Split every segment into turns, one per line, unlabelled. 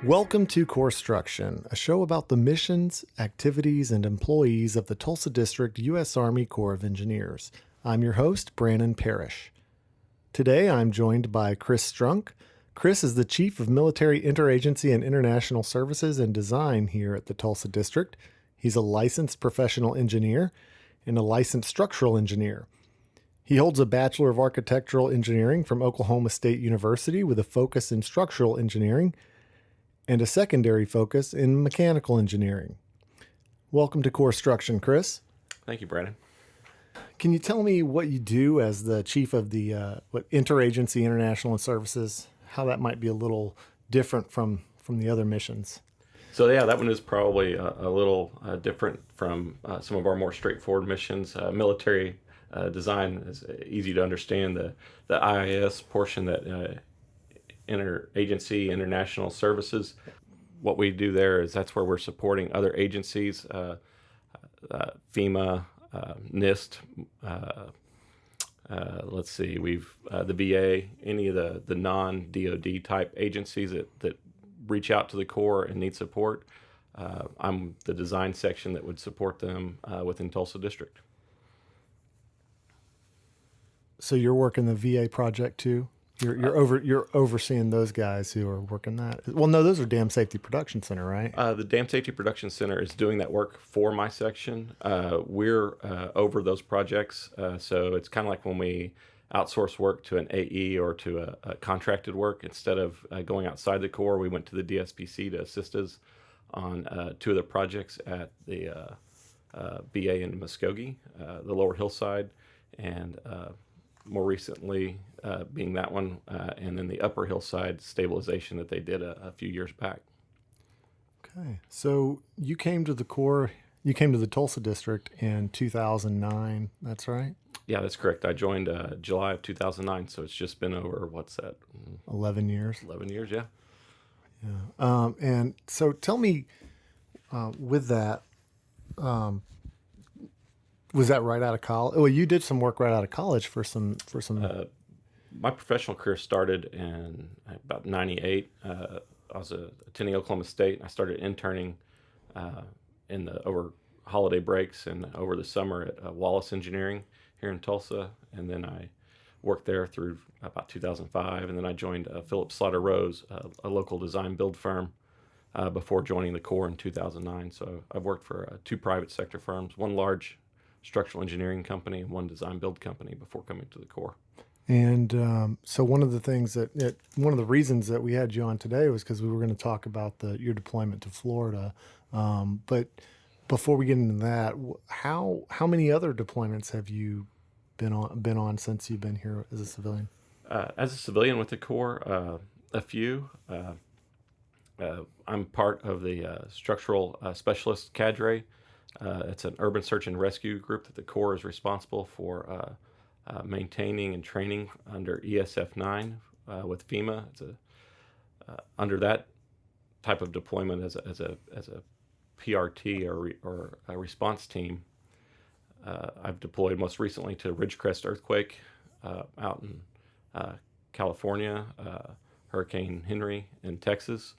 Welcome to Construction, a show about the missions, activities, and employees of the Tulsa District U.S. Army Corps of Engineers. I'm your host, Brandon Parrish. Today, I'm joined by Chris Strunk. Chris is the Chief of Military Interagency and International Services and Design here at the Tulsa District. He's a licensed professional engineer and a licensed structural engineer. He holds a Bachelor of Architectural Engineering from Oklahoma State University with a focus in structural engineering and a secondary focus in mechanical engineering. Welcome to Construction, Chris.
Thank you, Brandon.
Can you tell me what you do as the chief of the Interagency International Services, how that might be a little different from the other missions?
So yeah, that one is probably a little different from some of our more straightforward missions. Military design is easy to understand. The IIS portion, that Interagency International Services, what we do there is that's where we're supporting other agencies, FEMA, NIST, let's see, the VA, any of the non-DOD type agencies that reach out to the Corps and need support. I'm the design section that would support them within Tulsa District.
So you're working the VA project too? You're overseeing those guys who are working that. Well, no, those are Dam Safety Production Center, right?
The Dam Safety Production Center is doing that work for my section. We're over those projects, so it's kind of like when we outsource work to an AE or to a contracted work. Instead of going outside the Corps, we went to the DSPC to assist us on two of the projects at the VA in Muskogee, the Lower Hillside, and more recently being that one, and then the Upper Hillside stabilization that they did a few years back.
Okay, so you came to the Corps, you came to the Tulsa District in 2009, that's right?
Yeah, that's correct. I joined July of 2009, so it's just been over,
11 years?
11 years, yeah.
Yeah. And so tell me, with that, was that right out of college? Well, you did some work right out of college for some.
My professional career started in about '98. I was attending Oklahoma State. I started interning over holiday breaks and over the summer at Wallace Engineering here in Tulsa, and then I worked there through about 2005, and then I joined Phillips Slaughter Rose, a local design build firm, before joining the Corps in 2009. So I've worked for two private sector firms, one large structural engineering company and one design build company before coming to the Corps.
And so one of the reasons that we had you on today was because we were going to talk about your deployment to Florida. But before we get into that, how many other deployments have you been on since you've been here as a civilian?
As a civilian with the Corps, a few. I'm part of the structural specialist cadre. It's an urban search and rescue group that the Corps is responsible for maintaining and training under ESF 9 with FEMA. It's under that type of deployment as a PRT or a response team. I've deployed most recently to Ridgecrest earthquake out in California, Hurricane Henry in Texas.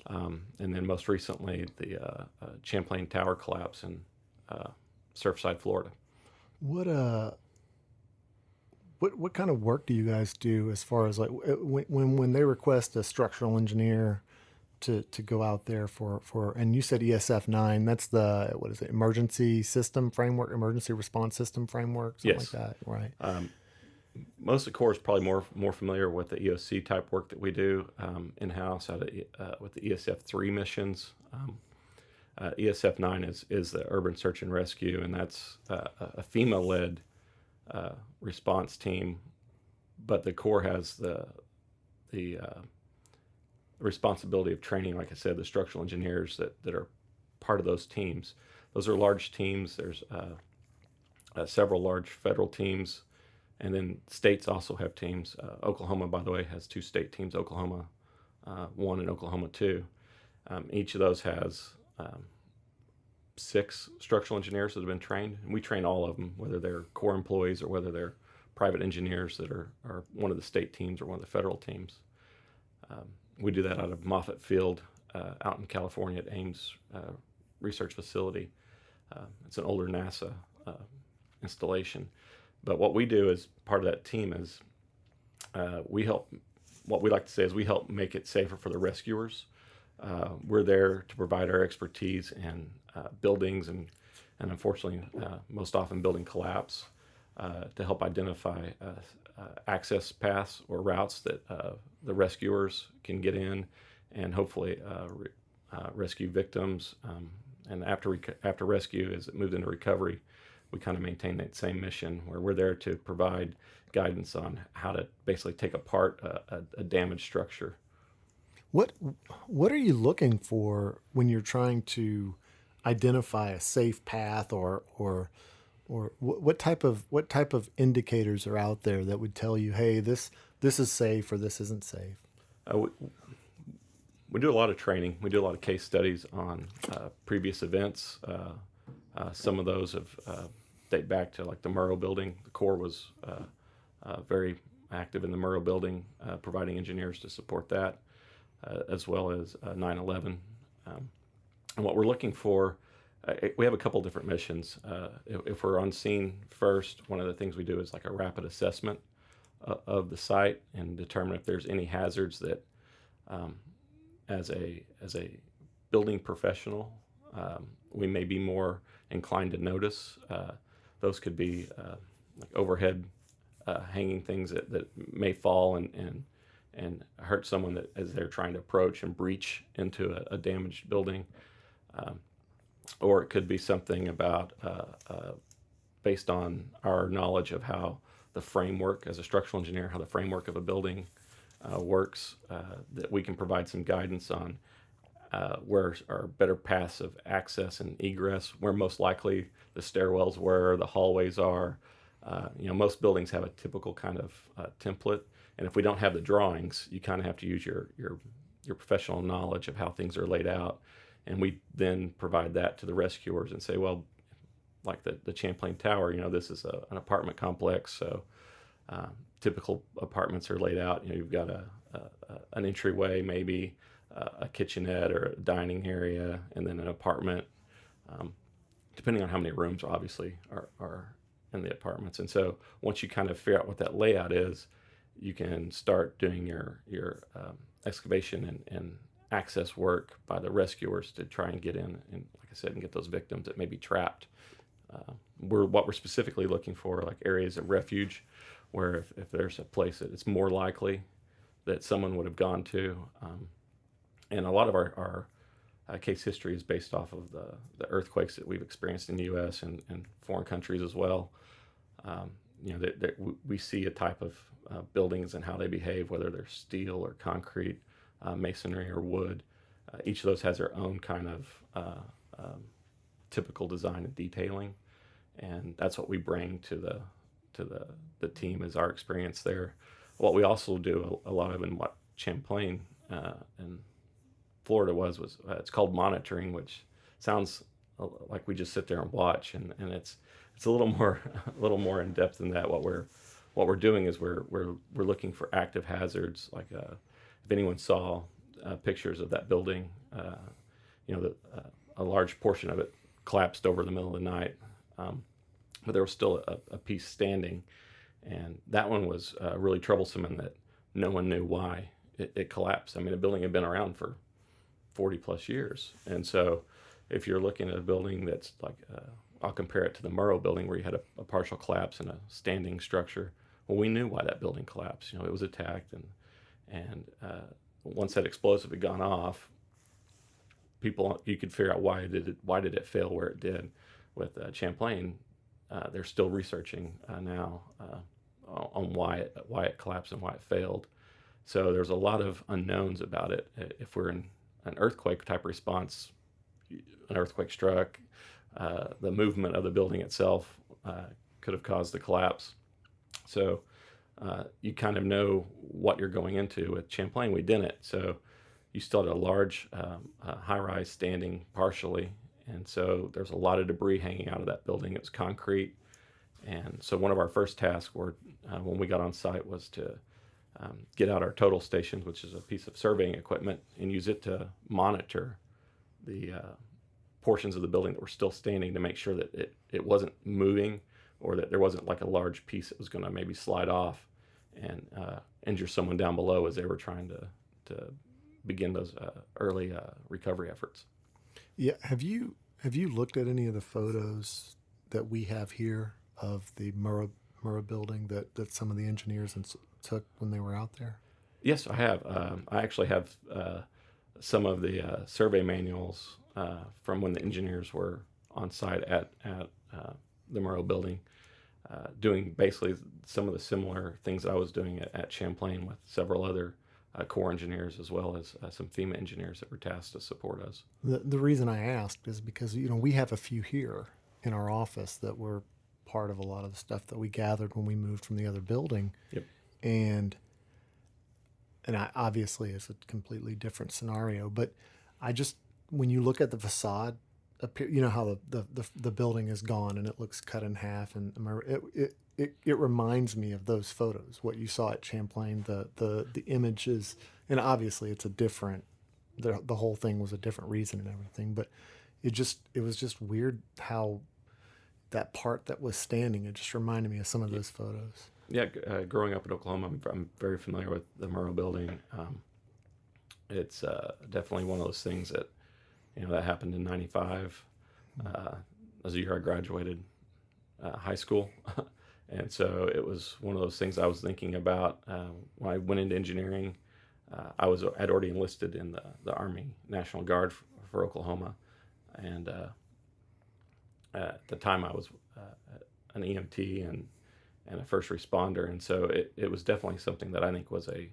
And then most recently, the Champlain Tower Collapse in Surfside, Florida.
What kind of work do you guys do as far as like when they request a structural engineer to go out there for and you said ESF 9, that's the emergency system framework, emergency response system framework, something
Yes.
like that, right?
Most of the Corps is probably more familiar with the EOC type work that we do in-house with the ESF 3 missions. ESF 9 is the urban search and rescue, and that's a FEMA-led response team, but the Corps has the responsibility of training, like I said, the structural engineers that are part of those teams. Those are large teams. There's several large federal teams. And then states also have teams. Oklahoma, by the way, has two state teams, Oklahoma 1 and Oklahoma 2. Each of those has 6 structural engineers that have been trained. And we train all of them, whether they're Corps employees or whether they're private engineers that are one of the state teams or one of the federal teams. We do that out of Moffett Field out in California at Ames Research Facility. It's an older NASA installation. But what we do as part of that team is we help, what we like to say is we help make it safer for the rescuers. We're there to provide our expertise in buildings and unfortunately, most often building collapse to help identify access paths or routes that the rescuers can get in and hopefully rescue victims. And after rescue, as it moved into recovery, we kind of maintain that same mission where we're there to provide guidance on how to basically take apart a damaged structure.
What are you looking for when you're trying to identify a safe path, or what type of indicators are out there that would tell you, hey, this is safe or this isn't safe?
We do a lot of training. We do a lot of case studies on previous events. Some of those have date back to like the Murrah building. The Corps was very active in the Murrah building, providing engineers to support that, as well as 9/11. And what we're looking for, we have a couple different missions. If we're on scene first, one of the things we do is like a rapid assessment of the site and determine if there's any hazards that, as a building professional, we may be more inclined to notice. Those could be like overhead hanging things that may fall and hurt someone that as they're trying to approach and breach into a damaged building. Or it could be something about based on our knowledge of how the framework, as a structural engineer, how the framework of a building works, that we can provide some guidance on where are better paths of access and egress, where most likely the stairwells were, the hallways are. Most buildings have a typical kind of template, and if we don't have the drawings, you kind of have to use your professional knowledge of how things are laid out, and we then provide that to the rescuers and say, well, like the Champlain Tower, this is an apartment complex, so typical apartments are laid out. You've got an entryway, maybe a kitchenette or a dining area, and then an apartment, depending on how many rooms obviously are in the apartments. And so once you kind of figure out what that layout is, you can start doing your excavation and access work by the rescuers to try and get in and, like I said, and get those victims that may be trapped. What we're specifically looking for, like areas of refuge, where if there's a place that it's more likely that someone would have gone to. And a lot of our case history is based off of the earthquakes that we've experienced in the U.S. and foreign countries as well. We see a type of buildings and how they behave, whether they're steel or concrete, masonry or wood. Each of those has their own kind of typical design and detailing, and that's what we bring to the team as our experience there. What we also do a lot of, in what Champlain and Florida was it's called monitoring, which sounds like we just sit there and watch, and it's a little more in depth than that. What we're doing is we're looking for active hazards, like if anyone saw pictures of that building, a large portion of it collapsed over the middle of the night, but there was still a piece standing, and that one was really troublesome in that no one knew why it collapsed. I mean, the building had been around for 40 plus years. And so if you're looking at a building that's like, I'll compare it to the Murrah building where you had a partial collapse in a standing structure. Well, we knew why that building collapsed. It was attacked, and once that explosive had gone off, you could figure out why did it fail where it did. With Champlain, they're still researching now on why it collapsed and why it failed. So there's a lot of unknowns about it. If we're in an earthquake type response, an earthquake struck, the movement of the building itself could have caused the collapse. So you kind of know what you're going into. With Champlain, we didn't. So you still had a large high-rise standing partially, and so there's a lot of debris hanging out of that building. It was concrete, and so one of our first tasks when we got on site was to get out our total stations, which is a piece of surveying equipment, and use it to monitor the portions of the building that were still standing to make sure that it wasn't moving, or that there wasn't like a large piece that was going to maybe slide off and injure someone down below as they were trying to begin those early recovery efforts.
Yeah. Have you looked at any of the photos that we have here of the Murrah building that some of the engineers took when they were out there?
Yes, I have. I actually have some of the survey manuals from when the engineers were on site at the Murrah building, doing basically some of the similar things that I was doing at Champlain with several other Corps engineers, as well as some FEMA engineers that were tasked to support us.
The reason I asked is because we have a few here in our office that were part of a lot of the stuff that we gathered when we moved from the other building.
Yep.
And obviously it's a completely different scenario, but when you look at the facade, how the building is gone and it looks cut in half, and it reminds me of those photos, what you saw at Champlain, the images, and obviously it's a different, the whole thing was a different reason and everything, but it was just weird how that part that was standing, it just reminded me of some of those photos.
Yeah, growing up in Oklahoma, I'm very familiar with the Murrah building. It's definitely one of those things that, that happened in '95. As a year I graduated high school. And so it was one of those things I was thinking about when I went into engineering. I'd already enlisted in the Army National Guard for Oklahoma. And at the time I was an EMT and a first responder. And so it was definitely something that I think was a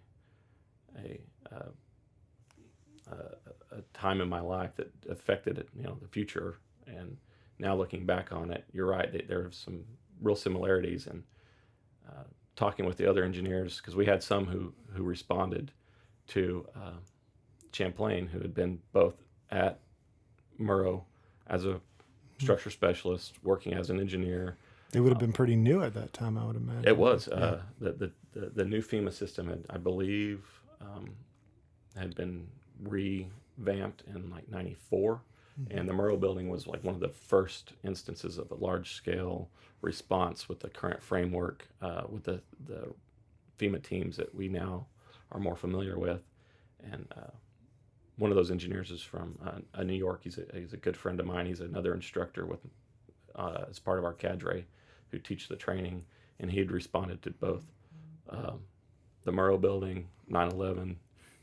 time in my life that affected the future. And now looking back on it, you're right, there are some real similarities. And talking with the other engineers, because we had some who responded to Champlain, who had been both at Murrah as a structure specialist, working as an engineer.
They would have been pretty new at that time, I would imagine.
It was. Yeah. The new FEMA system had, I believe, had been revamped in like '94, and the Murrah building was like one of the first instances of a large-scale response with the current framework, with the FEMA teams that we now are more familiar with. And one of those engineers is from New York. He's a good friend of mine. He's another instructor with as part of our cadre who teach the training, and he had responded to both the Murrah building, 9/11,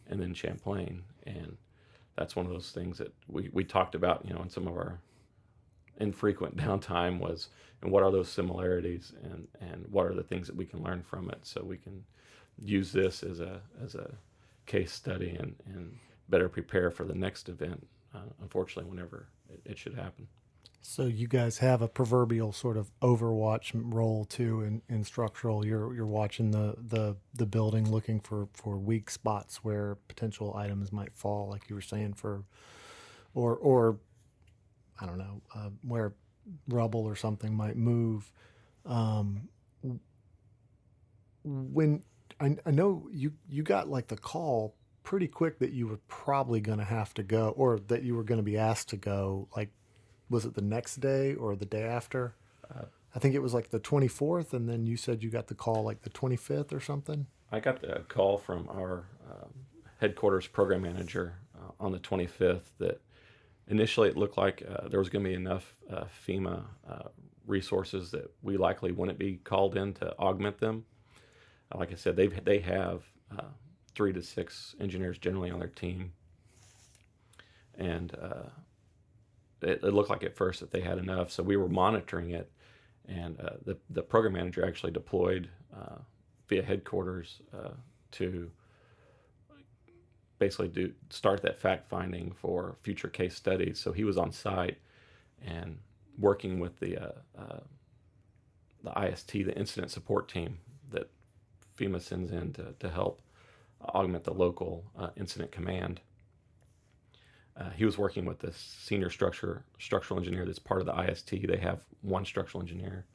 and then Champlain. And that's one of those things that we talked about, in some of our infrequent downtime, was, and what are those similarities, and what are the things that we can learn from it, so we can use this as a case study and better prepare for the next event, unfortunately, whenever it should happen.
So you guys have a proverbial sort of overwatch role too in structural. You're watching the building, looking for weak spots where potential items might fall, like you were saying, or I don't know, where rubble or something might move. When I know you got like the call pretty quick that you were probably going to have to go, or that you were going to be asked to go, like, was it the next day or the day after? I think it was like the 24th, and then you said you got the call like the 25th or something.
I got the call from our headquarters program manager on the 25th that initially it looked like there was going to be enough FEMA resources that we likely wouldn't be called in to augment them. Like I said, they have 3 to 6 engineers generally on their team, and it looked like at first that they had enough, so we were monitoring it, and the program manager actually deployed via headquarters to basically start that fact finding for future case studies. So he was on site and working with the IST, the incident support team that FEMA sends in to help augment the local incident command. He was working with the senior structural engineer that's part of the IST. They have one structural engineer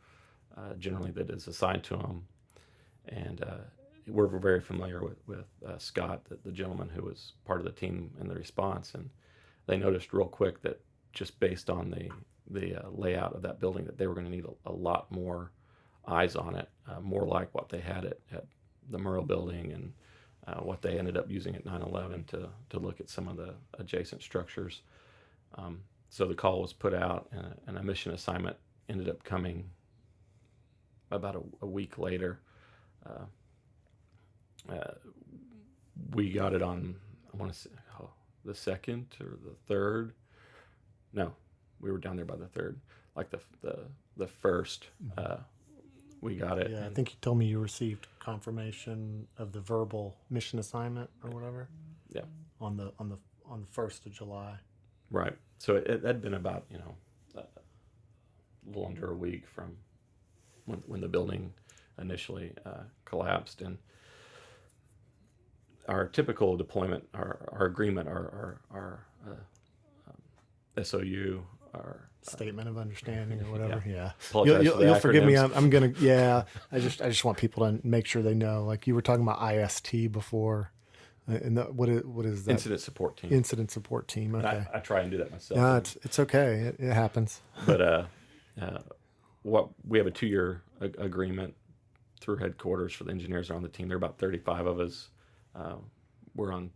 generally that is assigned to them, and we're very familiar with Scott, the gentleman who was part of the team in the response, and they noticed real quick that just based on the layout of that building that they were going to need a lot more eyes on it, more like what they had at the Murrah building and what they ended up using at 9/11 to look at some of the adjacent structures. So the call was put out, and a mission assignment ended up coming about a week later. We got it on, I want to say, the second or the third. No, we were down there by the third, like the first. We got it.
Yeah, I think you told me you received confirmation of the verbal mission assignment or whatever.
Yeah.
On the 1st of July.
Right. So it had been about a little under a week from when the building initially collapsed, and our typical deployment, our agreement, our SOU, our
statement of understanding or whatever. Yeah.
Apologize for the
You'll forgive me.
acronyms.
I'm gonna. Yeah. I just want people to make sure they know. Like you were talking about IST before, and what is that?
Incident support team.
Incident support team.
And
Okay.
I try and do that myself.
No, it's okay. It happens.
But what we have a 2-year agreement through headquarters for the engineers that are on the team. There are about 35 of us. We're on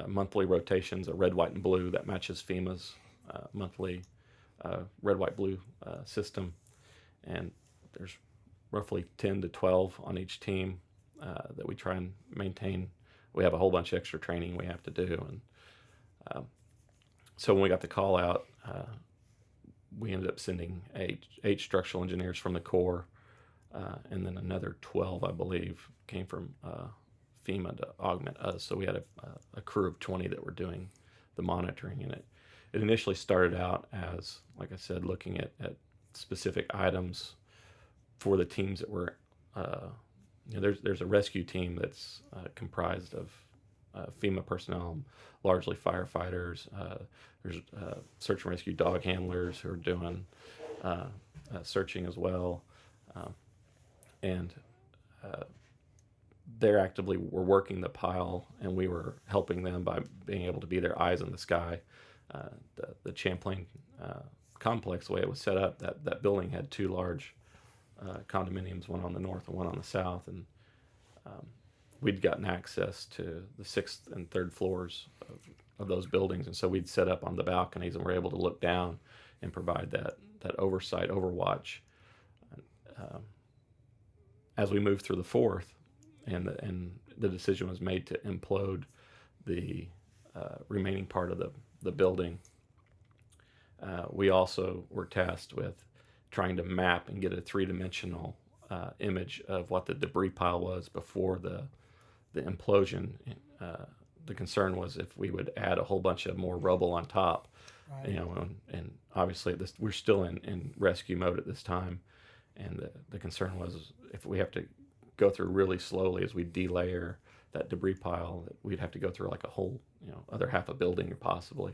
monthly rotations, a red, white, and blue that matches FEMA's monthly red, white, blue system. And there's roughly 10 to 12 on each team that we try and maintain. We have a whole bunch of extra training we have to do. And so when we got the call out, we ended up sending eight structural engineers from the Corps, and then another 12, I believe, came from FEMA to augment us. So we had a crew of 20 that were doing the monitoring. And it initially started out as, like I said, looking at specific items for the teams that were, there's a rescue team that's comprised of FEMA personnel, largely firefighters. There's search and rescue dog handlers who are doing searching as well. And they're actively were working the pile, and we were helping them by being able to be their eyes in the sky. The Champlain complex, the way it was set up, that building had two large condominiums, one on the north and one on the south, and we'd gotten access to the 6th and 3rd floors of those buildings, and so we'd set up on the balconies and were able to look down and provide that oversight, overwatch. As we moved through the 4th, and the decision was made to implode the remaining part of the building, we also were tasked with trying to map and get a 3-dimensional image of what the debris pile was before the implosion. The concern was if we would add a whole bunch of more rubble on top,
Right.
And obviously we're still in rescue mode at this time, and the concern was if we have to go through really slowly as we delayer that debris pile, that we'd have to go through like a whole other half a building possibly.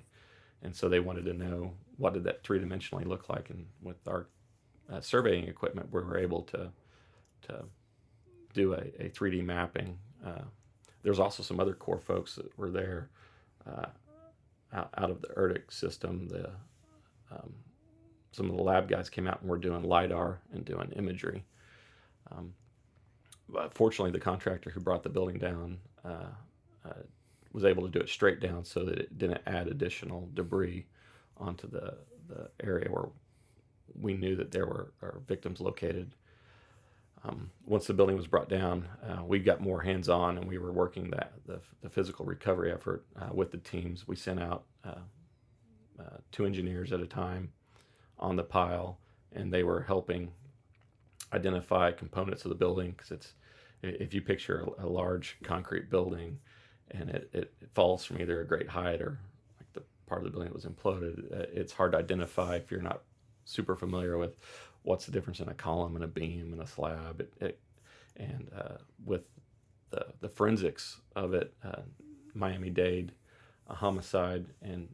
And so they wanted to know what did that 3-dimensionally look like, and with our surveying equipment, we were able to do a 3D mapping. There's also some other Corps folks that were there out of the ERDIC system. Some of the lab guys came out and were doing LiDAR and doing imagery. But fortunately, the contractor who brought the building down was able to do it straight down so that it didn't add additional debris onto the area where we knew that there were our victims located. Once the building was brought down, we got more hands-on, and we were working the physical recovery effort with the teams. We sent out 2 engineers at a time on the pile, and they were helping identify components of the building, because if you picture a large concrete building and it falls from either a great height or like the part of the building that was imploded, it's hard to identify if you're not super familiar with what's the difference in a column and a beam and a slab. And with the forensics of it, Miami-Dade, a homicide, and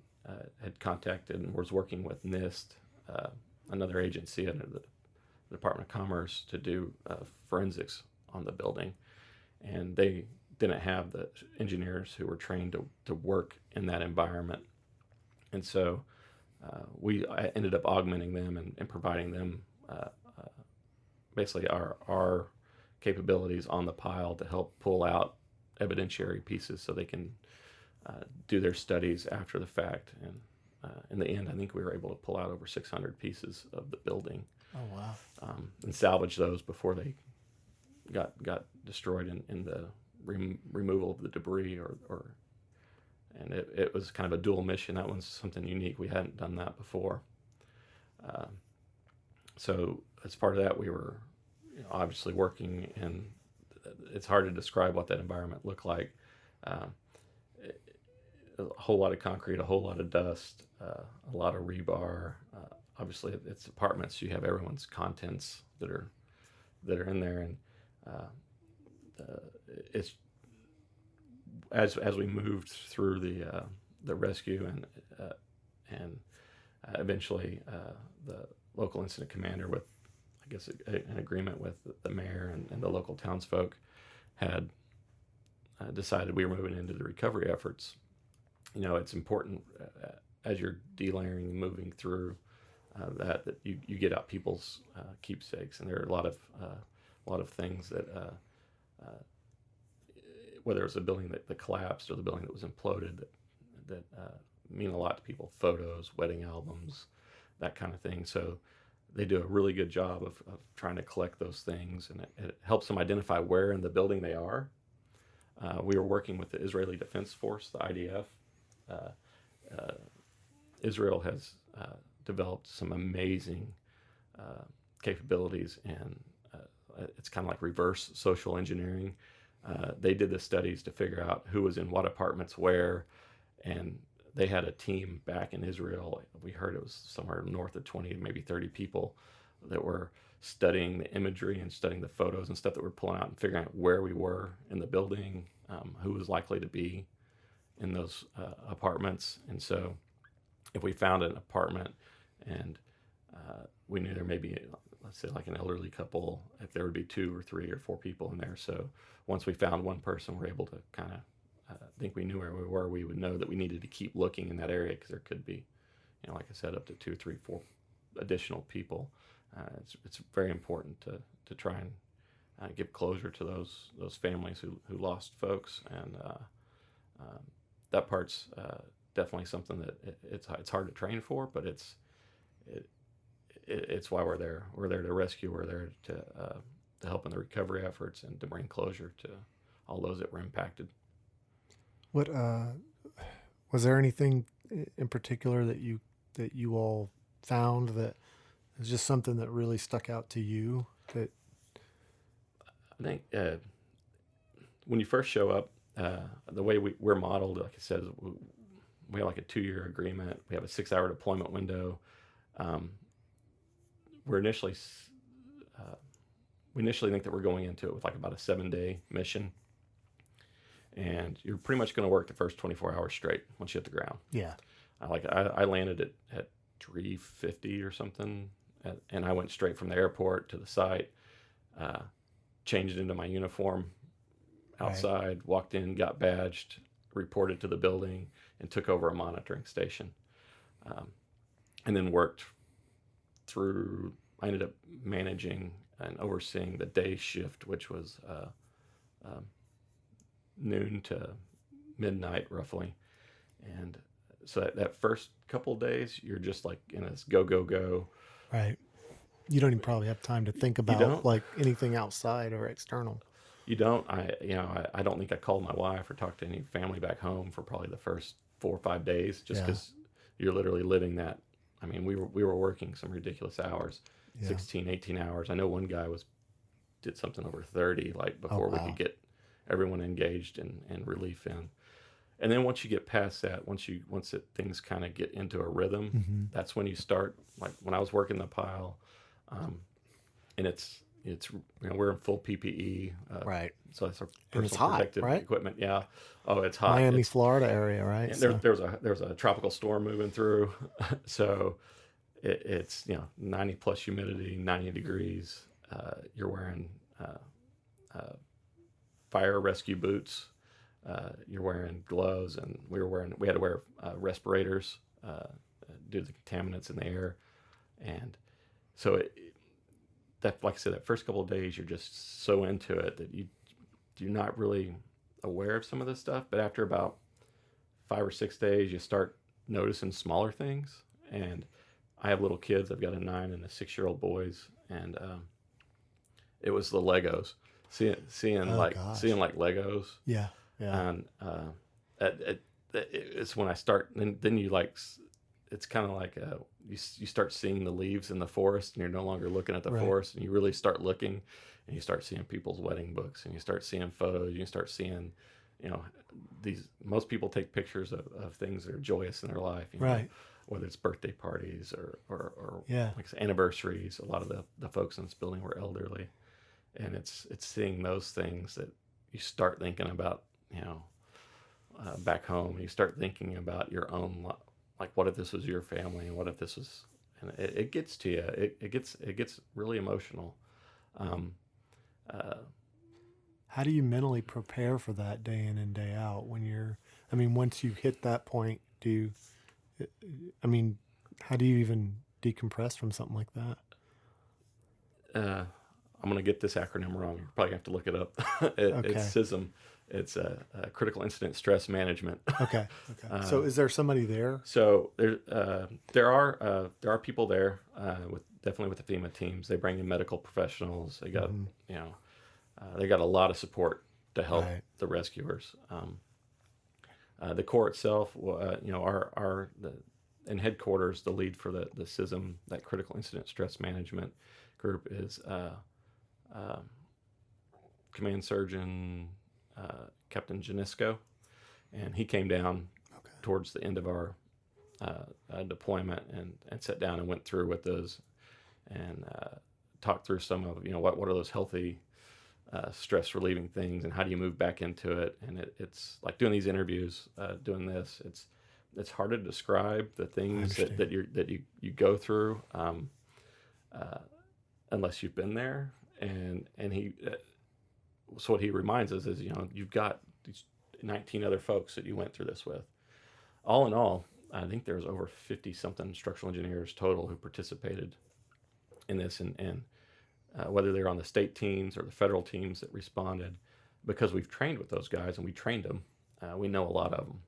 had contacted and was working with NIST, another agency under the Department of Commerce, to do forensics on the building. and they didn't have the engineers who were trained to work in that environment. And so I ended up augmenting them and providing them basically our capabilities on the pile to help pull out evidentiary pieces so they can do their studies after the fact. And in the end, I think we were able to pull out over 600 pieces of the building.
Oh, wow.
And salvage those before they got destroyed in the removal of the debris and it was kind of a dual mission. That one's something unique. We hadn't done that before. So as part of that, we were obviously working in, it's hard to describe what that environment looked like. A whole lot of concrete, a whole lot of dust, a lot of rebar. Obviously, it's apartments. You have everyone's contents that are in there, and it's as we moved through the rescue and eventually the local incident commander, with I guess an agreement with the mayor and the local townsfolk, had decided we were moving into the recovery efforts. It's important as you're delayering and moving through that you get out people's keepsakes, and there are a lot of things that whether it's a building that collapsed or the building that was imploded that mean a lot to people: photos, wedding albums, that kind of thing. So they do a really good job of trying to collect those things, and it helps them identify where in the building they are. We were working with the Israeli Defense Force, the IDF. Israel has developed some amazing capabilities, and it's kind of like reverse social engineering. They did the studies to figure out who was in what apartments where, and they had a team back in Israel. We heard it was somewhere north of 20, maybe 30 people that were studying the imagery and studying the photos and stuff that we're pulling out and figuring out where we were in the building, who was likely to be in those apartments. And so if we found an apartment and we knew there may be, let's say, like an elderly couple, if there would be 2 or 3 or 4 people in there. So once we found one person, we're able to kind of think we knew where we were. We would know that we needed to keep looking in that area because there could be, like I said, up to 2, 3, 4 additional people. It's very important to try and give closure to those families who lost folks, and that part's definitely something that it's hard to train for, but it's why we're there. We're there to rescue. We're there to help in the recovery efforts and to bring closure to all those that were impacted.
What was there anything in particular that you all found that is just something that really stuck out to you? That
I think when you first show up, the way we're modeled, like I said, we have like a 2-year agreement. We have a 6-hour deployment window. We initially think that we're going into it with like about a 7-day mission, and you're pretty much going to work the first 24 hours straight once you hit the ground.
Yeah.
I landed at 3:50 or something, and I went straight from the airport to the site, changed into my uniform outside, right. Walked in, got badged, reported to the building, and took over a monitoring station, and then worked through. I ended up managing and overseeing the day shift, which was noon to midnight roughly. And so that first couple of days, you're just like in this go.
Right. You don't even probably have time to think about like anything outside or external.
You don't. I don't think I called my wife or talked to any family back home for probably the first 4 or 5 days, just because you're literally living that. I mean, we were working some ridiculous hours, 16, 18 hours. I know one guy did something over 30, like before we could get everyone engaged and relief in. And then once you get past that, things kind of get into a rhythm, that's when you start. Like when I was working the pile, and it's we're in full PPE,
right?
So that's our
personal
protective equipment. Yeah. Oh, it's hot.
Miami, Florida area, right?
And so. There's a tropical storm moving through, so it's 90 plus humidity, 90 degrees. You're wearing fire rescue boots. You're wearing gloves, and we had to wear respirators due to the contaminants in the air. And so like I said, that first couple of days, you're just so into it that you're not really aware of some of this stuff. But after about 5 or 6 days, you start noticing smaller things. And I have little kids. I've got a 9 and a 6-year-old boys, and it was the Legos. Seeing like Legos.
Yeah. Yeah.
And it's when I start, and then you like, it's kind of like you start seeing the leaves in the forest, and you're no longer looking at the forest, and you really start looking, and you start seeing people's wedding books, and you start seeing photos, you start seeing, most people take pictures of things that are joyous in their life,
right?
Whether it's birthday parties or
yeah,
like anniversaries. A lot of the folks in this building were elderly, and it's seeing those things that you start thinking about, back home. You start thinking about your own, like, what if this was your family, and what if this was, and it gets to you. It gets really emotional.
How do you mentally prepare for that day in and day out once you hit that point, how do you even decompress from something like that?
I'm going to get this acronym wrong. You're probably going to have to look it up.
Okay.
It's CISM. It's Critical Incident Stress Management.
Okay. So is there somebody there?
So there are people there definitely with the FEMA teams. They bring in medical professionals. They got they got a lot of support to help the rescuers. The Corps itself, in headquarters, the lead for the CISM, that Critical Incident Stress Management group, is Command Surgeon Captain Janisco, and he came down towards the end of our deployment and sat down and went through with those and talked through some of what are those healthy stress relieving things, and how do you move back into it. And it's like doing these interviews, doing this. It's hard to describe the things that you go through unless you've been there. And he so what he reminds us is you've got these 19 other folks that you went through this with. All in all, I think there's over 50 something structural engineers total who participated in this, and whether they're on the state teams or the federal teams that responded, because we've trained with those guys and we trained them. We know a lot of them,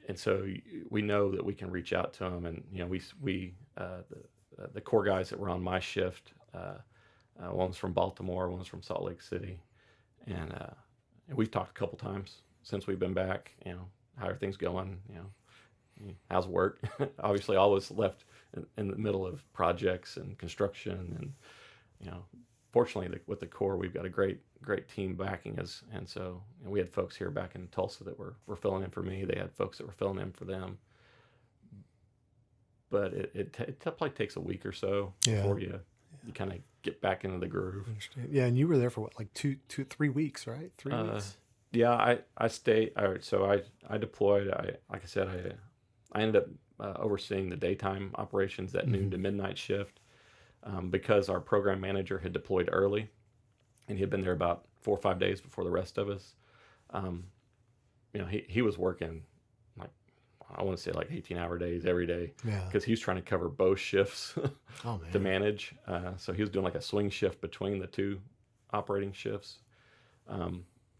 and so we know that we can reach out to them. And the Corps guys that were on my shift, one's from Baltimore, one's from Salt Lake City, and we've talked a couple times since we've been back. How are things going? How's work? Obviously, always left in the middle of projects and construction, and fortunately, with the Corps, we've got a great team backing us. And so we had folks here back in Tulsa that were filling in for me. They had folks that were filling in for them. But it probably takes a week or so before you kind of get back into the groove.
Yeah, and you were there for what, like 3 weeks, right? 3 weeks.
Yeah, I stayed. So I deployed. Like I said, I ended up overseeing the daytime operations, that noon to midnight shift, because our program manager had deployed early, and he had been there about 4 or 5 days before the rest of us. He was working, like, I want to say, like 18-hour days every day, because he was trying to cover both shifts to manage. So he was doing like a swing shift between the two operating shifts.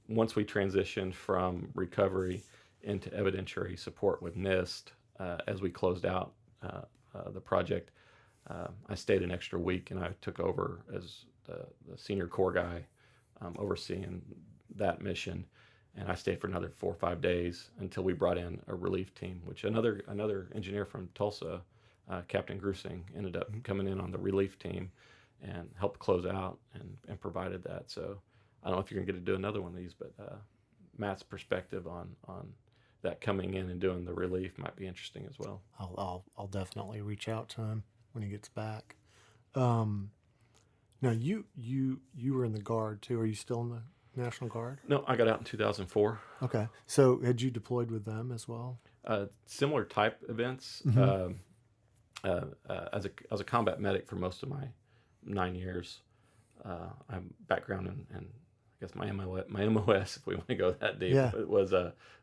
Once we transitioned from recovery into evidentiary support with NIST, as we closed out the project, I stayed an extra week, and I took over as the senior Corps guy, overseeing that mission. And I stayed for another 4 or 5 days until we brought in a relief team, which another engineer from Tulsa, Captain Grusing, ended up coming in on the relief team and helped close out and provided that. So I don't know if you're going to get to do another one of these, but Matt's perspective on that coming in and doing the relief might be interesting as well.
I'll definitely reach out to him when he gets back. Now you were in the Guard too. Are you still in the National Guard?
No, I got out in 2004.
Okay, so had you deployed with them as well?
Similar type events. As a combat medic for most of my 9 years. I have background in, like guess my MOS, if we want to go that deep,
Yeah.
it was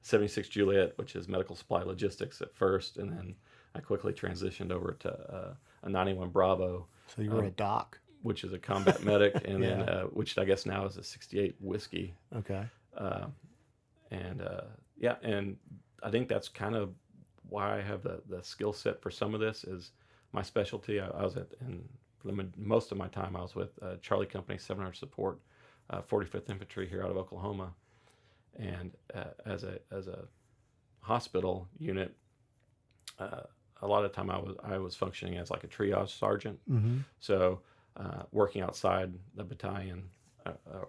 76 Juliet, which is medical supply logistics at first, and then I quickly transitioned over to a 91 Bravo,
So you were a doc.
which is a combat medic, and
Yeah.
then which I guess now is a 68 Whiskey.
Okay.
And yeah, and I think that's kind of why I have the skill set for some of this is my specialty. I was for most of my time I was with Charlie Company 700 Support, 45th Infantry here out of Oklahoma, and as a hospital unit, a lot of the time I was functioning as like a triage sergeant.
Mm-hmm.
So working outside the battalion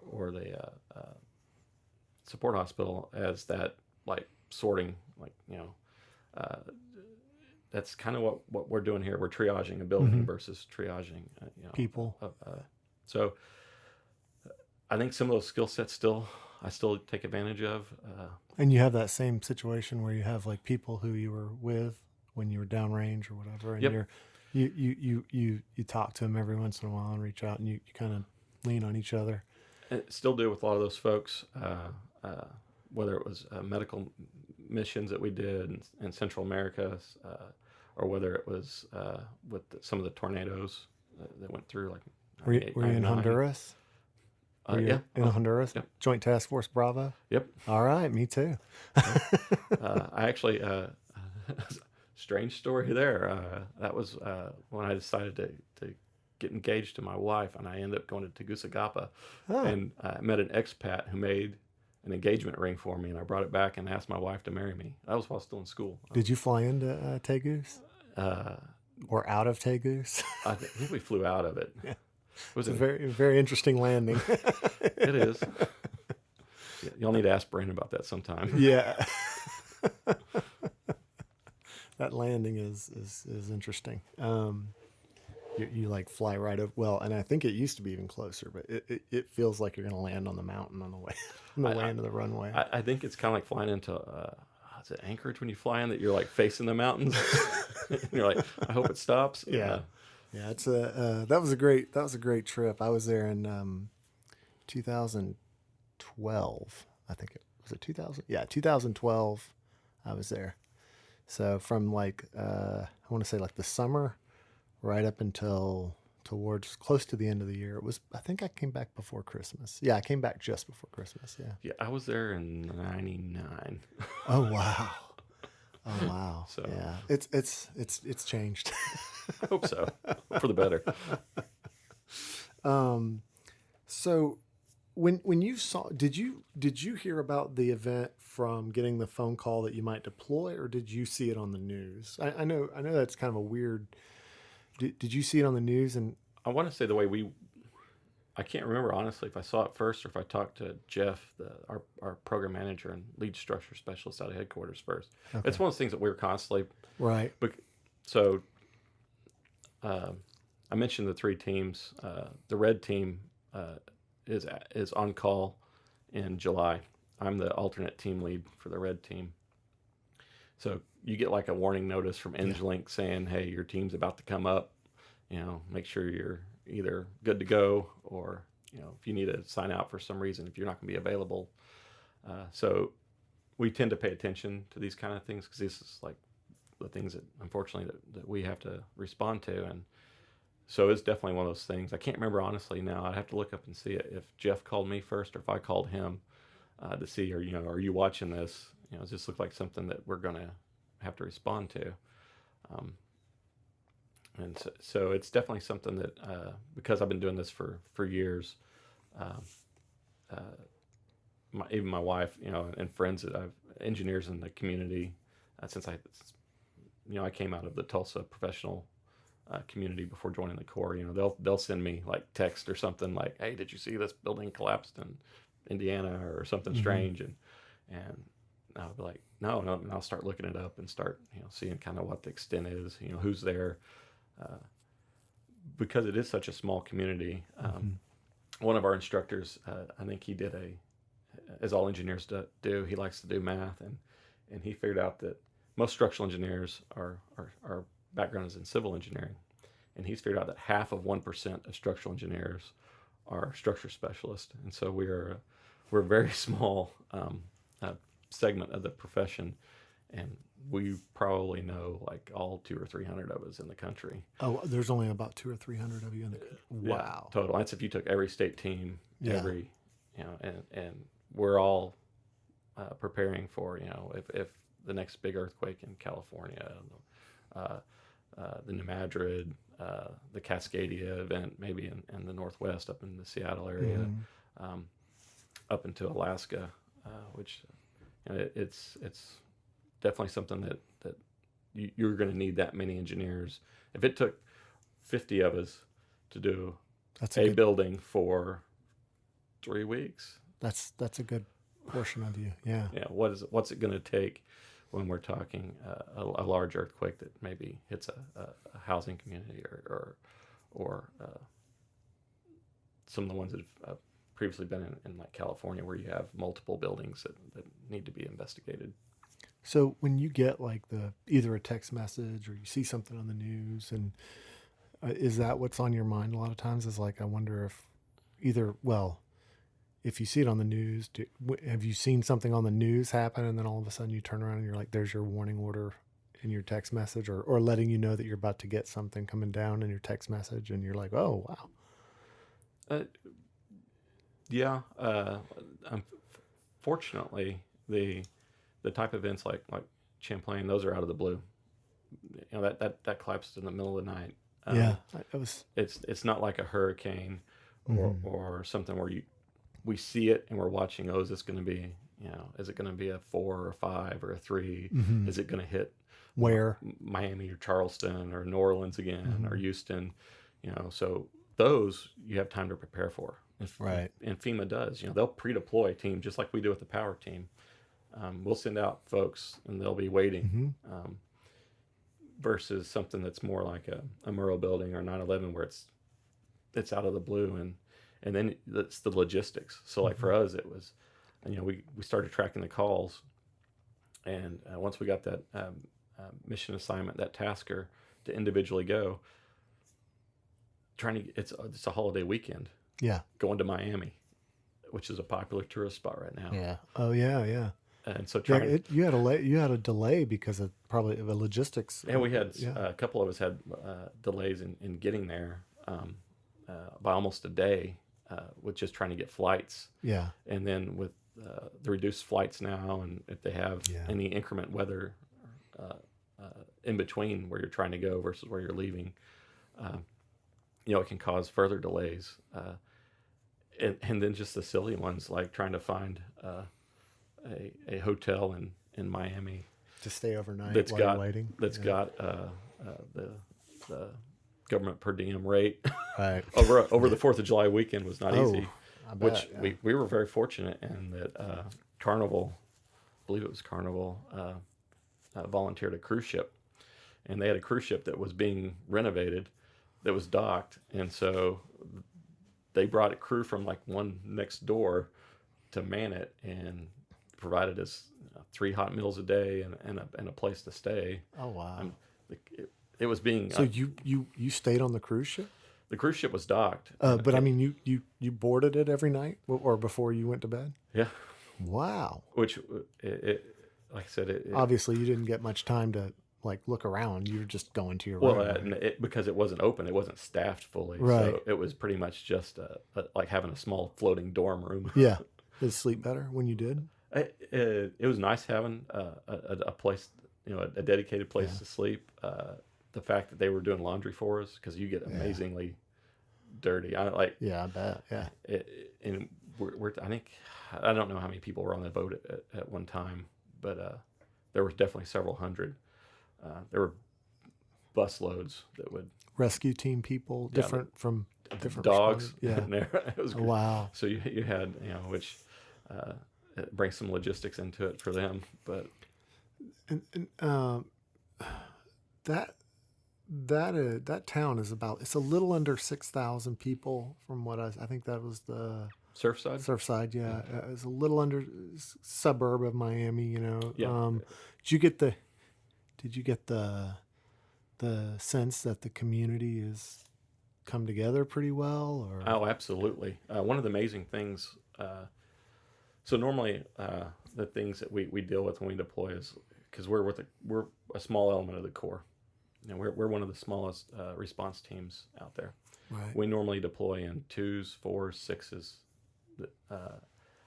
or the support hospital as that like sorting, like that's kind of what we're doing here. We're triaging a building versus triaging
People.
So I think some of those skill sets I still take advantage of.
And you have that same situation where you have like people who you were with when you were downrange or whatever, and
Yep.
you talk to them every once in a while and reach out, and you kind of lean on each other.
I still do with a lot of those folks, whether it was medical missions that we did in Central America, or whether it was with some of the tornadoes that went through. Like,
Were you in
99.
Honduras? Were you
Yeah.
in Honduras?
Yep.
Joint Task Force Bravo?
Yep.
All right, me too.
I actually, strange story there. That was when I decided to get engaged to my wife, and I ended up going to Tegucigalpa,
Oh.
and I met an expat who made an engagement ring for me, and I brought it back and asked my wife to marry me. That was while still in school.
Did you fly into Tegus or out of Tegus?
I think we flew out of it.
Yeah.
Was
It's
it?
a very interesting landing.
It is. Yeah, y'all need to ask Brandon about that sometime.
Yeah. That landing is interesting. You like fly right over. Well, and I think it used to be even closer, but it feels like you're going to land on the mountain on the way into the runway.
I think it's kind of like flying into is it Anchorage when you fly in that you're like facing the mountains. And you're like, I hope it stops.
Yeah. Yeah, it's that was a great trip. I was there in 2012. I think it was 2000. Yeah, 2012. I was there. So from like I want to say like the summer, right up until towards close to the end of the year. I think I came back before Christmas. Yeah, I came back just before Christmas. Yeah.
Yeah, I was there in '99.
Oh wow. Oh wow.
So
yeah, it's changed.
I hope so, for the better.
So when you saw, did you hear about the event from getting the phone call that you might deploy, or did you see it on the news? I know that's kind of a weird. Did you see it on the news? And
I want to say the way I can't remember honestly if I saw it first or if I talked to Jeff, our program manager and lead structure specialist out of headquarters first.
Okay.
It's one of those things that we're constantly
right.
So I mentioned the three teams. The red team is on call in July. I'm the alternate team lead for the red team. So you get like a warning notice from EngLink saying, hey, your team's about to come up. Make sure you're either good to go or, if you need to sign out for some reason, if you're not going to be available. So we tend to pay attention to these kind of things because this is like the things that unfortunately that we have to respond to. And so it's definitely one of those things. I can't remember honestly now. I'd have to look up and see if Jeff called me first or if I called him to see, are you watching this? Does this look like something that we're going to have to respond to? And so it's definitely something that, because I've been doing this for years, even my wife, and friends that engineers in the community, since I came out of the Tulsa professional community before joining the Corps, they'll send me like text or something like, hey, did you see this building collapsed in Indiana or something strange? And I'll be like, no, and I'll start looking it up and start, seeing kind of what the extent is, who's there. Because it is such a small community, one of our instructors, I think he did as all engineers do, he likes to do math, and he figured out that most structural engineers are background is in civil engineering, and he's figured out that half of 1% of structural engineers are structure specialists, and so we are we're a very small segment of the profession, and we probably know like all 200 or 300 of us in the country.
Oh, there's only about 200 or 300 of you in the country.
Yeah,
Wow.
total. That's if you took every state team,
Yeah.
every, and we're all preparing for, if the next big earthquake in California, uh, the New Madrid, the Cascadia event, maybe in the Northwest, up in the Seattle area, up into Alaska, which it's definitely something that you're going to need that many engineers. If it took 50 of us to do building for 3 weeks,
that's a good portion of you. Yeah.
Yeah. What's it going to take when we're talking a large earthquake that maybe hits a housing community or some of the ones that have previously been in like California, where you have multiple buildings that need to be investigated.
So when you get like either a text message or you see something on the news, and is that what's on your mind a lot of times? Is like, I wonder if if you see it on the news, have you seen something on the news happen, and then all of a sudden you turn around and you're like, there's your warning order in your text message, or letting you know that you're about to get something coming down in your text message, and you're like, oh, wow.
Yeah. Fortunately, the type of events like Champlain, those are out of the blue. That collapsed in the middle of the night.
Yeah,
It's not like a hurricane or something where we see it and we're watching. Oh, is this going to be, is it going to be a 4 or a 5 or a 3? Is it going to hit
where
Miami or Charleston or New Orleans again or Houston? So those you have time to prepare for.
Right.
And FEMA does. They'll pre-deploy a team just like we do with the power team. We'll send out folks and they'll be waiting. Versus something that's more like a Murrah building or 9/11, where it's out of the blue, and then it's the logistics. So like for us, it was, we started tracking the calls, and once we got that mission assignment, that tasker to individually go, it's a holiday weekend.
Yeah.
Going to Miami, which is a popular tourist spot right now.
Yeah. Oh yeah, yeah.
And so
you had a delay because of probably the logistics.
And we had a couple of us had delays in getting there by almost a day with just trying to get flights.
Yeah.
And then with the reduced flights now, and if they have any inclement weather in between where you're trying to go versus where you're leaving, it can cause further delays. And then just the silly ones like trying to find a hotel in Miami
to stay overnight
that's
while you're waiting.
That's got the government per diem rate.
Right.
over the 4th of July weekend was not easy.
I bet,
we were very fortunate in that Carnival, I believe it was Carnival, volunteered a cruise ship, and they had a cruise ship that was being renovated, that was docked, and so they brought a crew from like one next door to man it, and provided us 3 hot meals a day and a place to stay.
Oh wow!
It was being.
So you stayed on the cruise ship?
The cruise ship was docked.
But I mean, you boarded it every night or before you went to bed?
Yeah.
Wow.
Which like I said,
obviously you didn't get much time to like look around. You were just going to your
room.
Well,
because it wasn't open, it wasn't staffed fully.
Right.
So it was pretty much just like having a small floating dorm room.
Yeah. Did it sleep better when you did?
It was nice having a place, a dedicated place to sleep. The fact that they were doing laundry for us, because you get amazingly dirty. I
bet. Yeah.
And I think, I don't know how many people were on the boat at one time, but there were definitely several hundred. There were bus loads that would
rescue team people, different from different
dogs.
Yeah.
It was great.
Wow.
So you had, which it brings some logistics into it for them, but
that town is it's a little under 6,000 people from what I think that was the
Surfside.
Yeah. It's a little under suburb of Miami,
Yeah.
Did you get the sense that the community has come together pretty well? Or?
Oh, absolutely. One of the amazing things So normally, the things that we deal with when we deploy is because we're a small element of the Corps. We're one of the smallest response teams out there.
Right.
We normally deploy in twos, fours, sixes. Uh,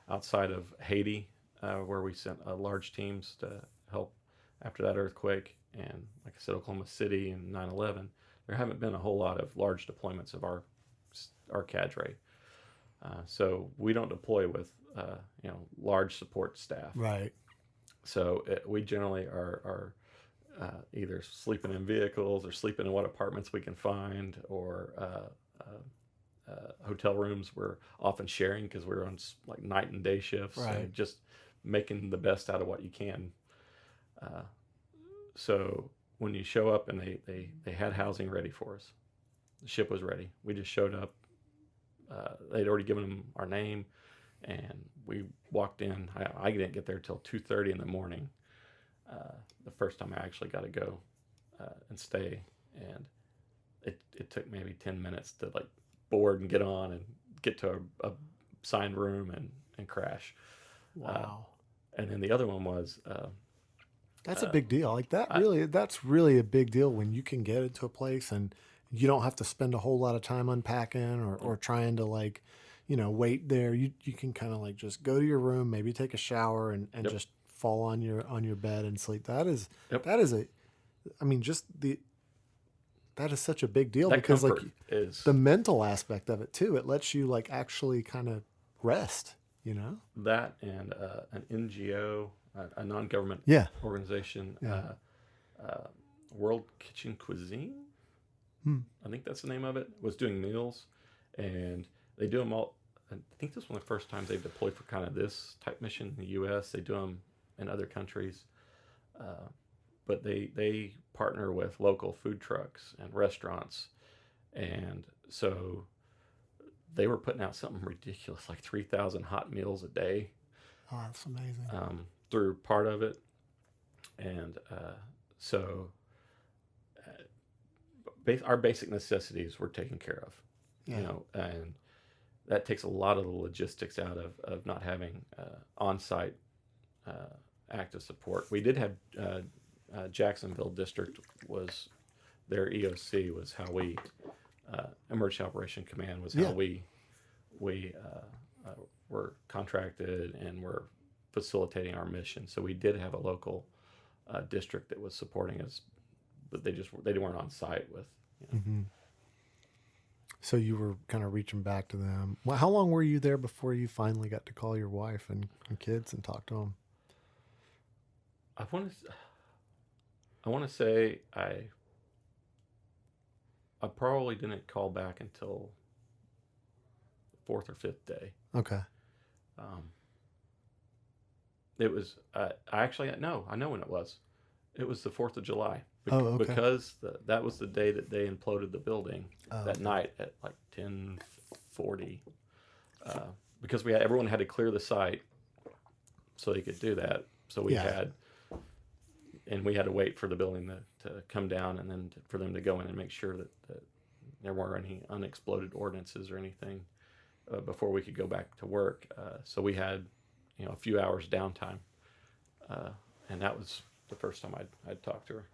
Outside of Haiti, where we sent large teams to help after that earthquake, and like I said, Oklahoma City and 9/11, there haven't been a whole lot of large deployments of our cadre. So we don't deploy with large support staff.
Right.
So we generally are either sleeping in vehicles or sleeping in what apartments we can find, or hotel rooms we're often sharing because we're on like night and day shifts.
Right.
So just making the best out of what you can. So when you show up and they had housing ready for us, the ship was ready. We just showed up. They'd already given them our name, and we walked in. I didn't get there till 2:30 in the morning. The first time I actually got to go and stay, and it took maybe 10 minutes to like board and get on and get to a signed room and crash.
Wow.
And then the other one was
That's a big deal. Like that's really a big deal when you can get into a place and you don't have to spend a whole lot of time unpacking or trying to like, wait there. You can kind of like just go to your room, maybe take a shower and
Yep.
just fall on your bed and sleep. That is
Yep.
that is that is such a big deal
that
because like
comfort is
the mental aspect of it too. It lets you like actually kind of rest,
that, and an NGO, a non-government
Yeah.
organization,
Yeah.
World Kitchen Cuisine. I think that's the name of it. Was doing meals, and they do them all. I think this was one of the first times they've deployed for kind of this type mission in the U.S. They do them in other countries, but they partner with local food trucks and restaurants, and so they were putting out something ridiculous, like 3,000 hot meals a day.
Oh, that's amazing.
Through part of it, and so our basic necessities were taken care of,
Yeah.
and that takes a lot of the logistics out of not having on-site active support. We did have Jacksonville District was their EOC was how we Emergency Operation Command was how
Yeah.
we were contracted and were facilitating our mission. So we did have a local district that was supporting us, but they weren't on site with.
So you were kind of reaching back to them. Well, how long were you there before you finally got to call your wife and kids and talk to them?
I want to say I probably didn't call back until the fourth or fifth day.
Okay.
It was I know when it was. It was the 4th of July.
Oh, okay.
Because that was the day that they imploded the building that
okay.
night at like 10:40. Because everyone had to clear the site so they could do that. So we had to wait for the building to come down, and then for them to go in and make sure that there weren't any unexploded ordnances or anything before we could go back to work. So we had a few hours downtime, and that was the first time I'd talked to her.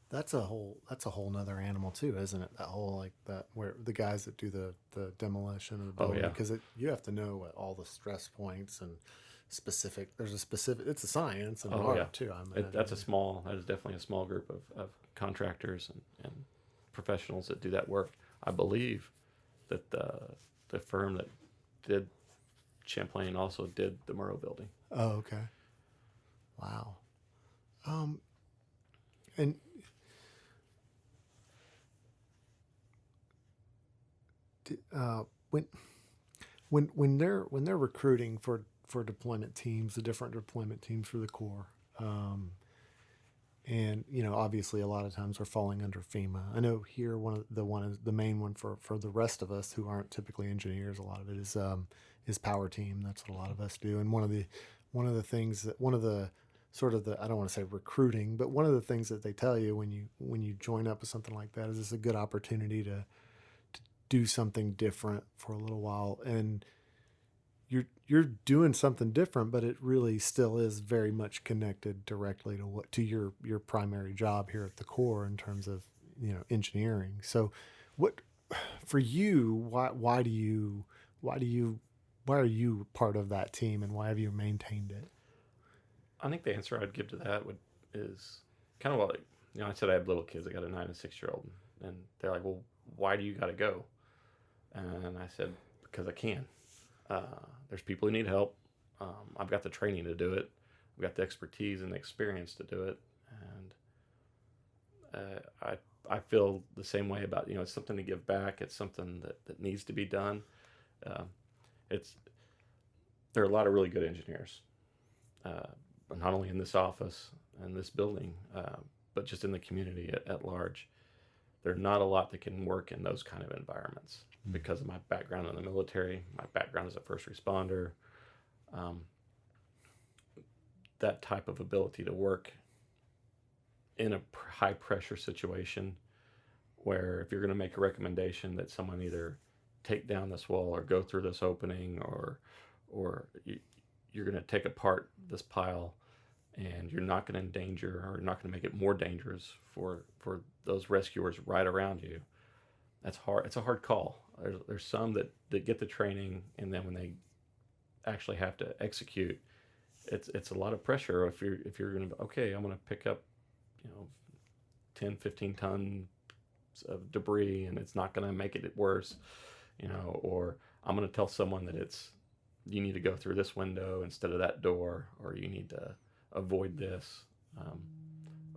That's a whole nother animal too, isn't it? That whole like that where the guys that do the demolition of the building,
yeah.
because you have to know what all the stress points and it's a science and an art too.
That is definitely a small group of contractors and professionals that do that work. I believe that the firm that did Champlain also did the Murrah building.
Oh, okay. Wow. And when they're recruiting for deployment teams, the different deployment teams for the Corps, and obviously a lot of times we're falling under FEMA. I know here the main one for the rest of us who aren't typically engineers, a lot of it is power team. That's what a lot of us do. And one of the things that I don't want to say recruiting, but one of the things that they tell you when you join up with something like that is it's a good opportunity to do something different for a little while. And you're doing something different, but it really still is very much connected directly to your primary job here at the Corps in terms of engineering. So, what for you? Why are you part of that team, and why have you maintained it?
I think the answer I'd give to that is kind of like, I said I have little kids. I got a 9 and 6 year old, and they're like, "Well, why do you got to go?" And I said, "Because I can. Uh, there's people who need help. I've got the training to do it. I've got the expertise and the experience to do it, and I feel the same way about it's something to give back. It's something that needs to be done. Um, it's there are a lot of really good engineers, uh, not only in this office and this building, but just in the community at large. There's not a lot that can work in those kind of environments because of my background in the military, my background as a first responder. Um, that type of ability to work in a high pressure situation where if you're going to make a recommendation that someone either take down this wall or go through this opening or you're going to take apart this pile and you're not going to endanger or not going to make it more dangerous for those rescuers right around you. That's hard. It's a hard call. There's some that get the training, and then when they actually have to execute, it's a lot of pressure. If you're going to, okay, I'm going to pick up 10 15 tons of debris and it's not going to make it worse, or I'm going to tell someone that you need to go through this window instead of that door, or you need to avoid this,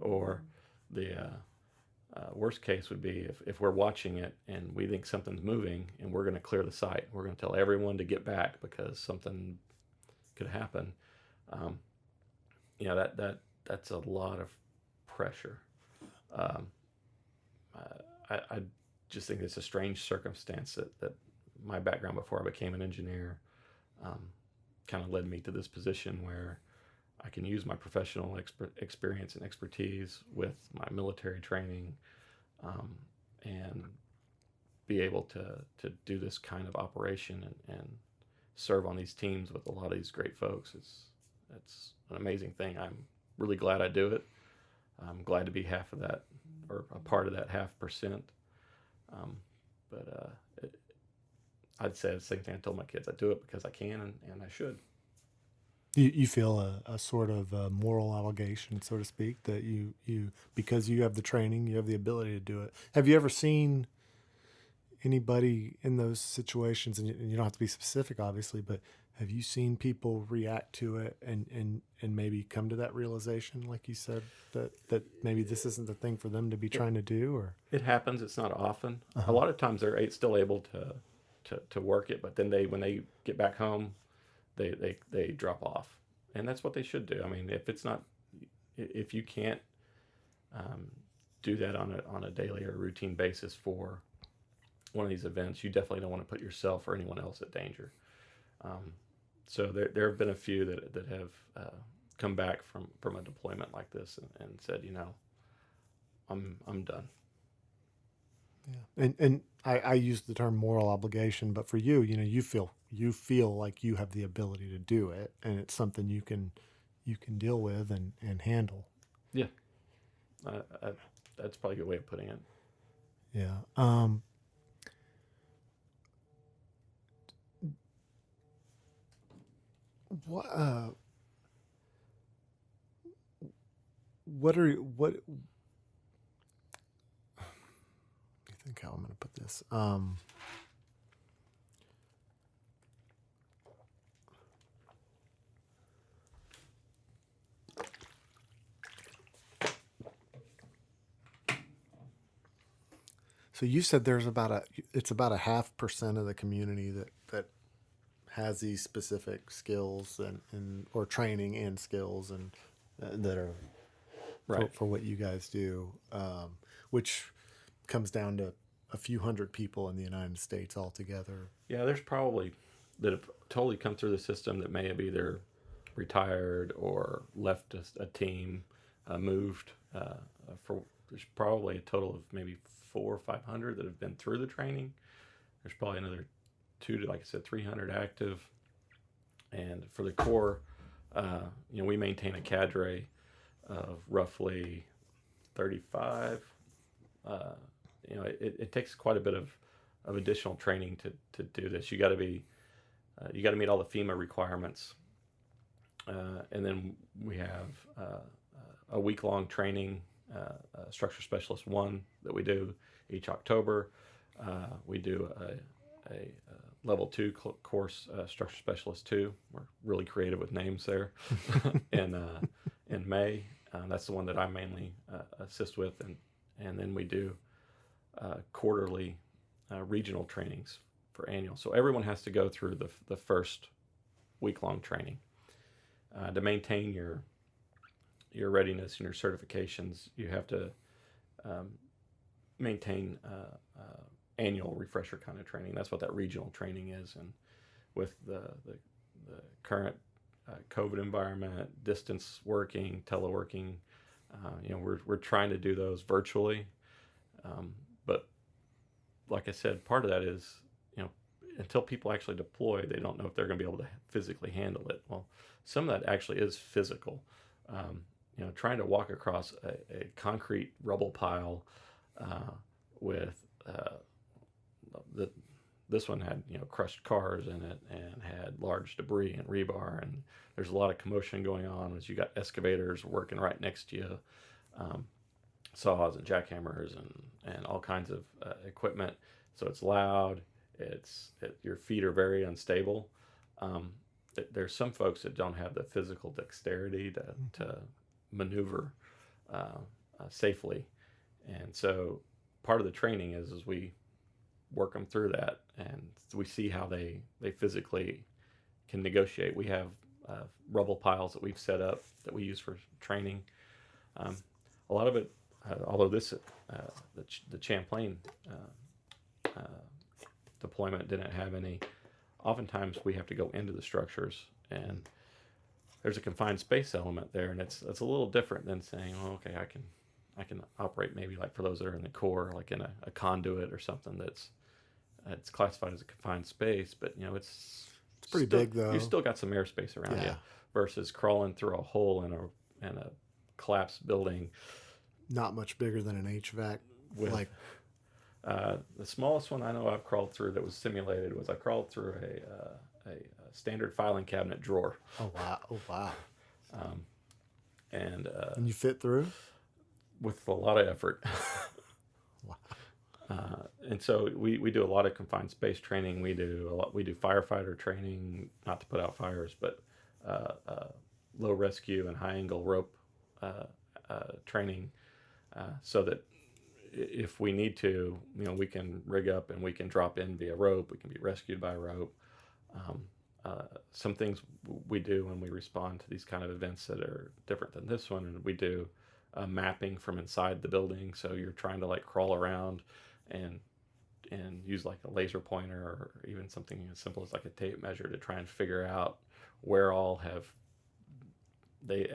or the worst case would be if we're watching it and we think something's moving and we're going to clear the site. We're going to tell everyone to get back because something could happen. That's a lot of pressure. Um, I just think it's a strange circumstance that my background before I became an engineer kind of led me to this position where I can use my professional experience and expertise with my military training, and be able to do this kind of operation and serve on these teams with a lot of these great folks. It's an amazing thing. I'm really glad I do it. I'm glad to be half of that or a part of that 0.5%. But I'd say the same thing I told my kids. I do it because I can and I should.
You feel a sort of a moral obligation, so to speak, that you because you have the training, you have the ability to do it. Have you ever seen anybody in those situations, and you don't have to be specific, obviously, but have you seen people react to it and maybe come to that realization, like you said, that maybe this isn't the thing for them to be trying to do? Or
It happens. It's not often. A
uh-huh.
lot of times they're still able to work it, but then when they get back home, they drop off, and that's what they should do. I mean, if you can't do that on a daily or routine basis for one of these events, you definitely don't want to put yourself or anyone else at danger. So there have been a few that have come back from a deployment like this and said, I'm done.
Yeah, and I use the term moral obligation, but for you, you feel like you have the ability to do it, and it's something you can deal with and handle.
Yeah, that's probably a good way of putting it.
Yeah. What what are what do you think how I'm going to put this? So you said it's about a 0.5% of the community that has these specific skills and or training and skills and that are
Right.
for what you guys do, which comes down to a few hundred people in the United States altogether.
Yeah, there's probably that have totally come through the system that may have either retired or left a team, moved. There's probably a total of maybe 400 or 500 that have been through the training. There's probably another 200 to, like I said, 300 active. And for the Corps, we maintain a cadre of roughly 35. It takes quite a bit of additional training to do this. You got to meet all the FEMA requirements, and then we have a week-long training, Structure Specialist 1 that we do each October. We do a level 2 course, Structure Specialist 2. We're really creative with names there. in May, that's the one that I mainly assist with, and then we do quarterly regional trainings for annual. So everyone has to go through the first week-long training to maintain your readiness and your certifications. You have to maintain annual refresher kind of training. That's what that regional training is. And with the current COVID environment, distance working, teleworking, we're trying to do those virtually. But like I said, part of that is, until people actually deploy, they don't know if they're going to be able to physically handle it. Well, some of that actually is physical. Trying to walk across a concrete rubble pile with this one had crushed cars in it and had large debris and rebar, and there's a lot of commotion going on as you got excavators working right next to you, saws and jackhammers and all kinds of equipment. So it's loud. Your feet are very unstable. There's some folks that don't have the physical dexterity to maneuver safely, and so part of the training is we work them through that, and we see how they physically can negotiate. We have rubble piles that we've set up that we use for training. A lot of it, although the Champlain deployment didn't have any, oftentimes we have to go into the structures, and there's a confined space element there, and it's a little different than saying, well, okay, I can operate maybe like for those that are in the Corps, like in a conduit or something it's classified as a confined space, but it's
pretty
still,
big though.
You still got some airspace around you versus crawling through a hole in a collapsed building.
Not much bigger than an HVAC.
The smallest one I know I've crawled through that was simulated was I crawled through a standard filing cabinet drawer.
Oh wow!
And
you fit through
with a lot of effort.
Wow.
And so we do a lot of confined space training. We do firefighter training, not to put out fires, but low rescue and high angle rope training, so that if we need to, we can rig up and we can drop in via rope. We can be rescued by rope. Some things we do when we respond to these kind of events that are different than this one, and we do mapping from inside the building. So you're trying to crawl around and use like a laser pointer or even something as simple as like a tape measure to try and figure out where all have the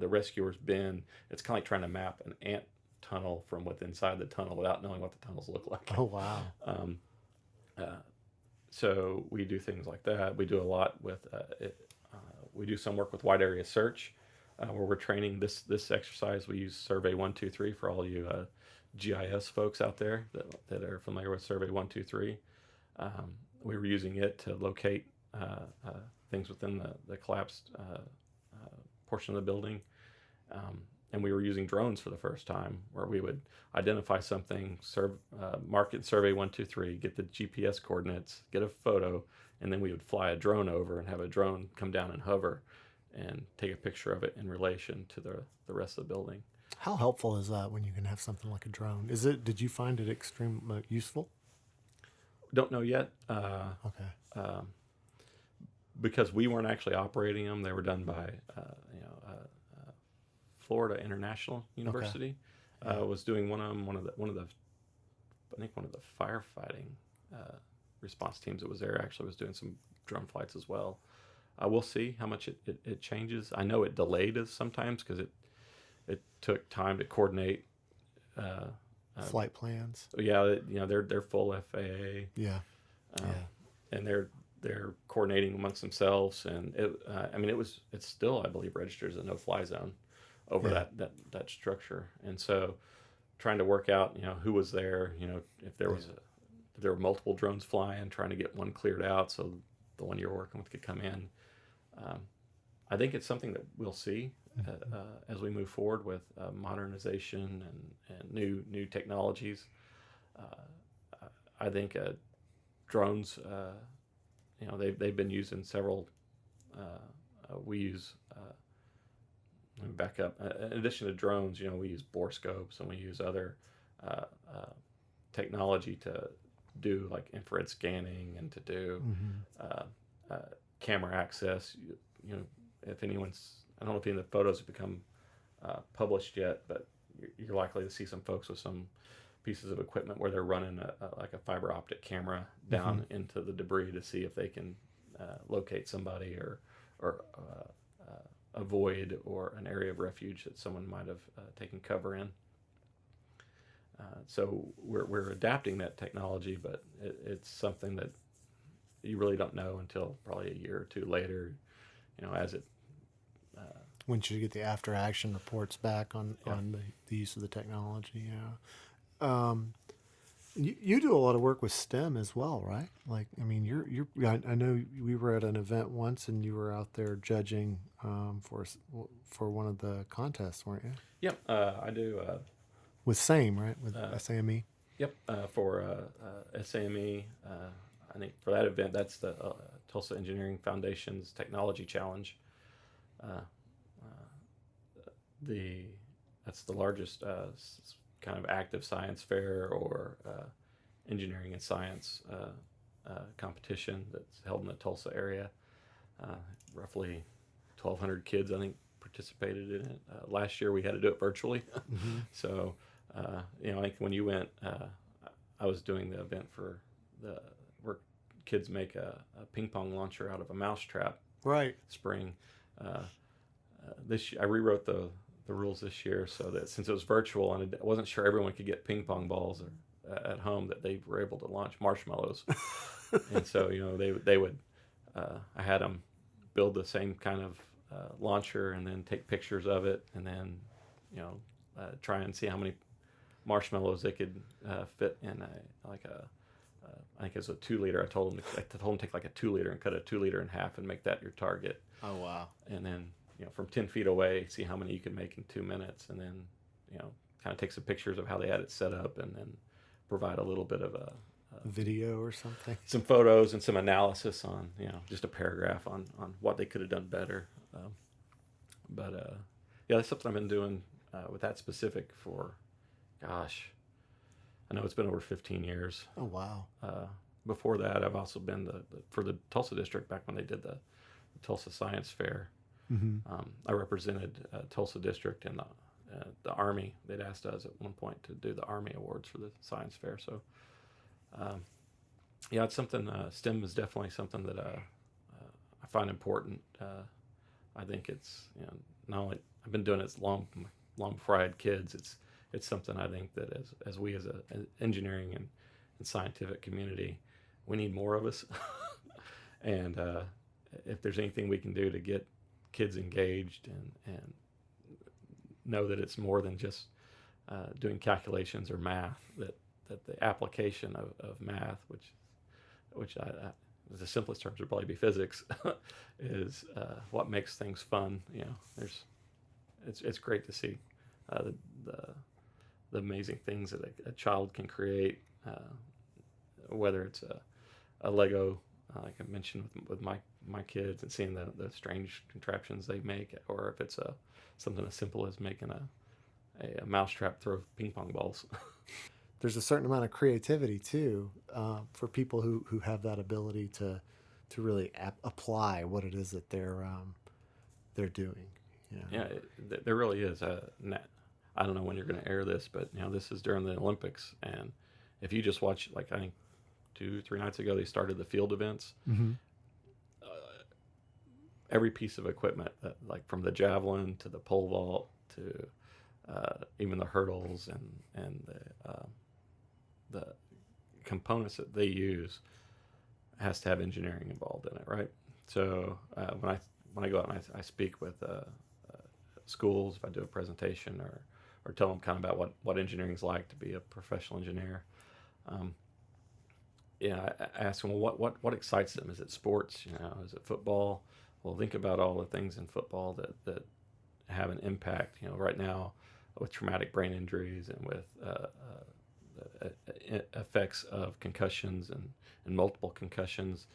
rescuers been. It's kind of like trying to map an ant tunnel from within inside the tunnel without knowing what the tunnels look like.
Oh wow.
So we do things like that. We do a lot with we do some work with wide area search, where we're training this exercise. We use Survey 123 for all you GIS folks out there that are familiar with Survey 123. We were using it to locate things within the collapsed portion of the building. And we were using drones for the first time, where we would identify something, mark it in Survey 123, get the GPS coordinates, get a photo, and then we would fly a drone over and have a drone come down and hover and take a picture of it in relation to the rest of the building.
How helpful is that when you can have something like a drone? Did you find it extremely useful?
Don't know yet.
Okay.
Because we weren't actually operating them. They were done by Florida International University.
Okay.
Was doing one of the firefighting response teams that was there actually was doing some drone flights as well. We'll see how much it changes. I know it delayed us sometimes because it took time to coordinate
flight plans.
Yeah, they're full FAA.
Yeah.
And they're coordinating amongst themselves, and it's still, I believe, registered as a no-fly zone over
Yeah.
that structure. And so trying to work out, who was there, if there was if there were multiple drones flying, trying to get one cleared out so the one you're working with could come in. I think it's something that we'll see as we move forward with modernization and new technologies. I think drones, they've been used in several. We use. Let me back up. In addition to drones, we use borescopes and we use other technology to do like infrared scanning and to do camera access. If anyone's, I don't know if any of the photos have become published yet, but you're likely to see some folks with some pieces of equipment where they're running like a fiber optic camera down into the debris to see if they can locate somebody or a void or an area of refuge that someone might have taken cover in. So we're adapting that technology, but it's something that you really don't know until probably a year or two later, as it.
Once you get the after action reports back on the use of the technology, you do a lot of work with STEM as well, right? Like, I mean, I know we were at an event once and you were out there judging for one of the contests, weren't you?
Yep, I do.
With SAME, right? With SAME.
Yep, for SAME. I think for that event, that's the Tulsa Engineering Foundation's Technology Challenge. That's the largest kind of active science fair or engineering and science competition that's held in the Tulsa area. Roughly 1,200 kids, I think, participated in it. Last year we had to do it virtually. So, I think when you went, I was doing the event where kids make a ping pong launcher out of a mousetrap.
Right.
Spring. This I rewrote the rules this year so that since it was virtual and I wasn't sure everyone could get ping pong balls at home, that they were able to launch marshmallows. And so they would I had them build the same kind of launcher and then take pictures of it and then try and see how many marshmallows they could fit in I think it's a 2-liter. I told them to take like a 2-liter and cut a 2-liter in half and make that your target.
Oh wow!
And then from 10 feet away, see how many you can make in 2 minutes, and then kind of take some pictures of how they had it set up, and then provide a little bit of a
video or something,
some photos and some analysis on just a paragraph on what they could have done better. But that's something I've been doing with that specific for, gosh, I know it's been over 15 years.
Oh wow!
Before that, I've also been for the Tulsa District back when they did the Tulsa Science Fair. I represented Tulsa District in the Army. They'd asked us at one point to do the Army Awards for the Science Fair. So, it's something. STEM is definitely something that I find important. I think it's not only I've been doing it long before I had kids. It's something I think that as we as an engineering and scientific community, we need more of us. And if there's anything we can do to get kids engaged and know that it's more than just doing calculations or math, that the application of math, which the simplest terms would probably be physics, is what makes things fun. It's great to see the amazing things that a child can create, whether it's a Lego, like I mentioned with my kids, and seeing the strange contraptions they make, or if it's something as simple as making a mousetrap throw ping pong balls.
There's a certain amount of creativity too for people who have that ability to really apply what it is that they're doing.
Yeah, there really is. I don't know when you're going to air this, but this is during the Olympics, and if you just watch, like I think 2-3 nights ago they started the field events. Every piece of equipment, like from the javelin to the pole vault to even the hurdles and the components that they use, has to have engineering involved in it, right? So when I go out and I speak with schools, if I do a presentation or tell them kind of about what engineering is like to be a professional engineer, um, I ask them, well, what excites them? Is it sports? Is it football? Well, think about all the things in football that have an impact. Right now with traumatic brain injuries and with effects of concussions and multiple concussions,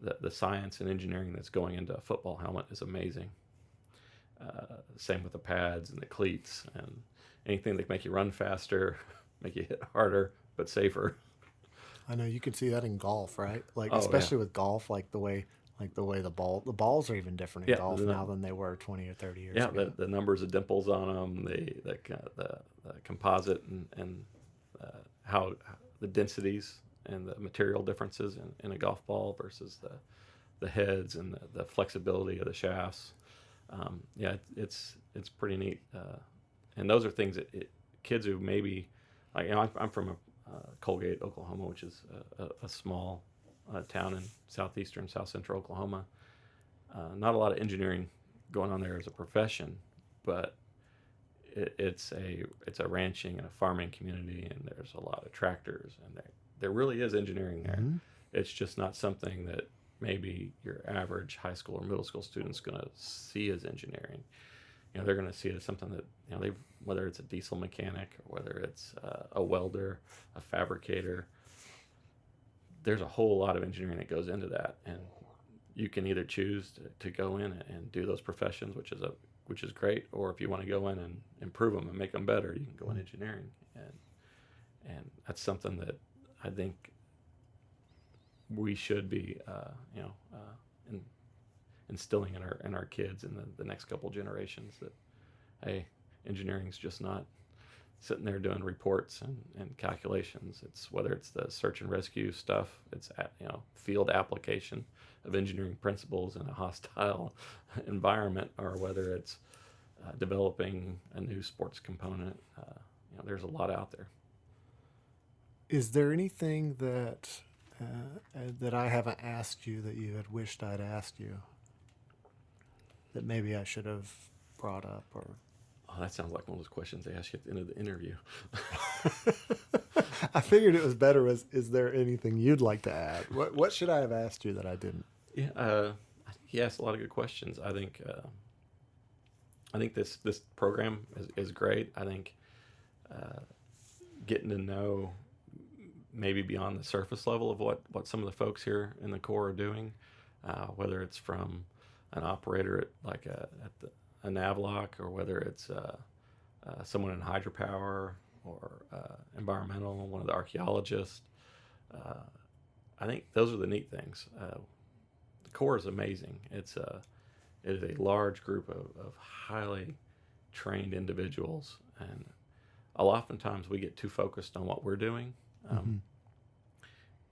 the science and engineering that's going into a football helmet is amazing. Same with the pads and the cleats and anything that can make you run faster, make you hit harder, but safer.
I know you can see that in golf, right? Like
Oh yeah,
especially with golf, like the way the balls are even different in
yeah,
golf now than they were 20 or 30 years
yeah.
ago.
The numbers of dimples on them, the composite and how the densities and the material differences in a golf ball versus the heads and the flexibility of the shafts. It's pretty neat, and those are things that kids who maybe like I'm from Colgate, Oklahoma, which is a small town in southeastern, south central Oklahoma. Not a lot of engineering going on there as a profession, but it's a ranching and a farming community, and there's a lot of tractors, and there really is engineering there.
Mm-hmm.
It's just not something that maybe your average high school or middle school student's going to see as engineering. They're going to see it as something that whether it's a diesel mechanic or whether it's a welder, a fabricator. There's a whole lot of engineering that goes into that, and you can either choose to go in and do those professions, which is great, or if you want to go in and improve them and make them better, you can go in engineering, and that's something that I think we should be instilling in our kids and the next couple generations that, hey, engineering's just not sitting there doing reports and calculations. It's whether it's the search and rescue stuff, it's field application of engineering principles in a hostile environment, or whether it's developing a new sports component. There's a lot out there.
Is there anything that I haven't asked you that you had wished I'd asked you that maybe I should have brought up? Or
Oh, that sounds like one of those questions they ask you at the end of the interview.
I figured it was better. Is there anything you'd like to add? What should I have asked you that I didn't?
Yeah, I think he asked a lot of good questions. I think this program is great. I think getting to know maybe beyond the surface level of what some of the folks here in the Corps are doing, whether it's from an operator at a Navlock, or whether it's someone in hydropower or environmental, one of the archaeologists. I think those are the neat things. The Corps is amazing. It is a large group of highly trained individuals, and oftentimes we get too focused on what we're doing.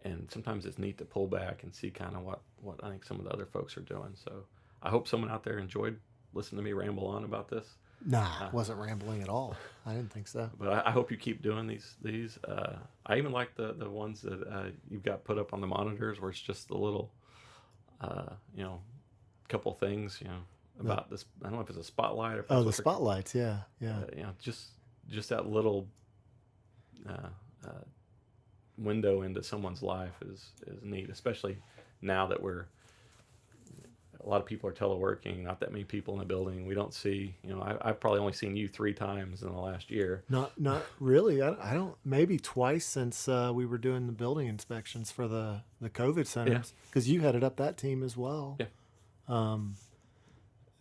And sometimes it's neat to pull back and see kind of what I think some of the other folks are doing. So I hope someone out there enjoyed listening to me ramble on about this.
Nah, wasn't rambling at all. I didn't think so.
But I hope you keep doing these. I even like the ones that you've got put up on the monitors, where it's just a little, couple things, about this. I don't know if it's a spotlight or if
the spotlights. Yeah.
just that little window into someone's life is neat, especially now that a lot of people are teleworking, not that many people in the building. We don't see, I've probably only seen you 3 times in the last year.
Not really. I don't, maybe twice since we were doing the building inspections for the COVID centers, because you headed up that team as well.
Yeah.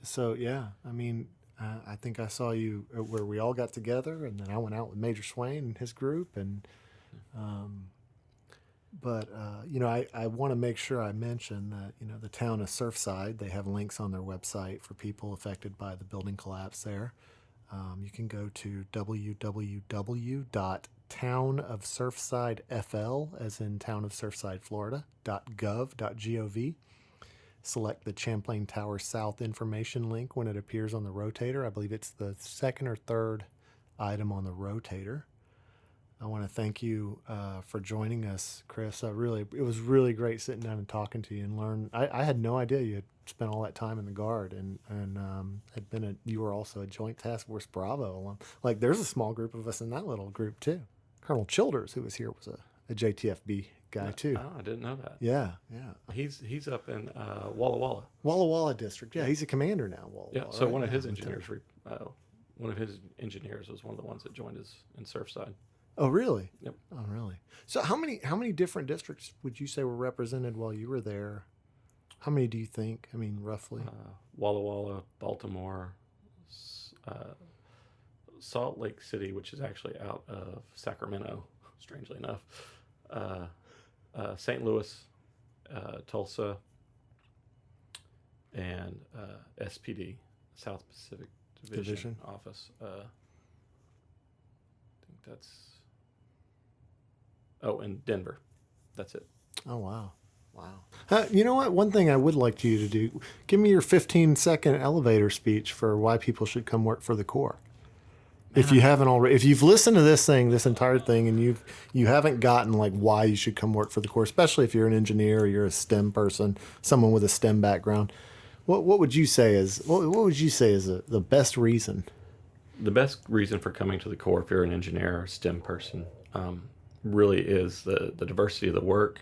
So yeah, I mean, I think I saw you where we all got together, and then I went out with Major Swain and his group, and I want to make sure I mention that, the town of Surfside, they have links on their website for people affected by the building collapse there. You can go to www.townofsurfsidefl, as in town of Surfside, Florida, .gov. Select the Champlain Tower South information link when it appears on the rotator. I believe it's the second or third item on the rotator. I want to thank you for joining us, Chris. It was really great sitting down and talking to you and learn. I had no idea you had spent all that time in the Guard and you were also a Joint Task Force Bravo alum. Like, there's a small group of us in that little group too. Colonel Childers, who was here, was a JTFB guy too.
Oh, I didn't know that.
Yeah.
He's up in Walla Walla.
Walla Walla District. Yeah, he's a commander now. Walla
Yeah.
Walla,
So
right?
one of his
Lieutenant.
engineers was one of the ones that joined us in Surfside.
Oh, really?
Yep.
Oh, really? So how many different districts would you say were represented while you were there? How many do you think? I mean, roughly.
Walla Walla, Baltimore, Salt Lake City, which is actually out of Sacramento, strangely enough, St. Louis, Tulsa, and SPD, South Pacific Division. Office. I think that's. Oh, and Denver. That's it.
Oh, wow. You know what? One thing I would like you to do, give me your 15-second elevator speech for why people should come work for the Corps. If you haven't already, if you've listened to this entire thing, and you haven't gotten like why you should come work for the Corps, especially if you're an engineer or you're a STEM person, someone with a STEM background, what would you say is the best reason?
The best reason for coming to the Corps, if you're an engineer or STEM person, really is the diversity of the work,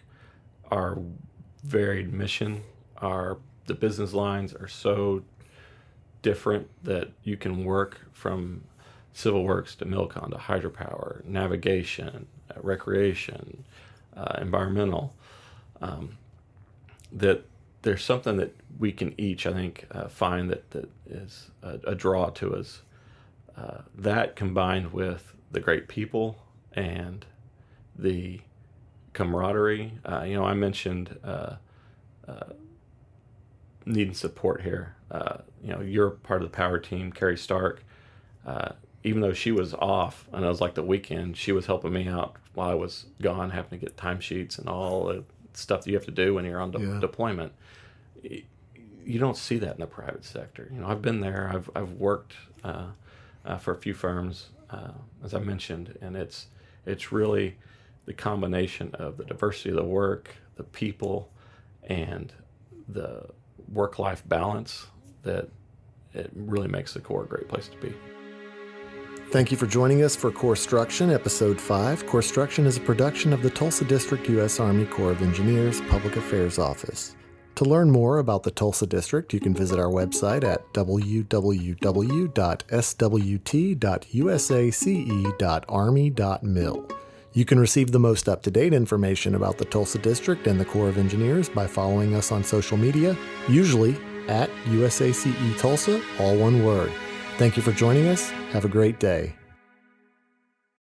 our varied mission, the business lines are so different that you can work from civil works to milcon to hydropower, navigation, recreation, environmental. That there's something that we can each, I think, find that is a draw to us. That combined with the great people and the camaraderie. I mentioned needing support here. You're part of the power team, Carrie Stark. Even though she was off, and it was like the weekend, she was helping me out while I was gone, having to get timesheets and all the stuff that you have to do when you're on deployment. You don't see that in the private sector. I've been there. I've worked for a few firms, as I mentioned, and it's really the combination of the diversity of the work, the people, and the work-life balance that it really makes the Corps a great place to be.
Thank you for joining us for Corpstruction, Episode 5. Corpstruction is a production of the Tulsa District U.S. Army Corps of Engineers Public Affairs Office. To learn more about the Tulsa District, you can visit our website at www.swt.usace.army.mil. You can receive the most up-to-date information about the Tulsa District and the Corps of Engineers by following us on social media, usually at USACE Tulsa, all one word. Thank you for joining us. Have a great day.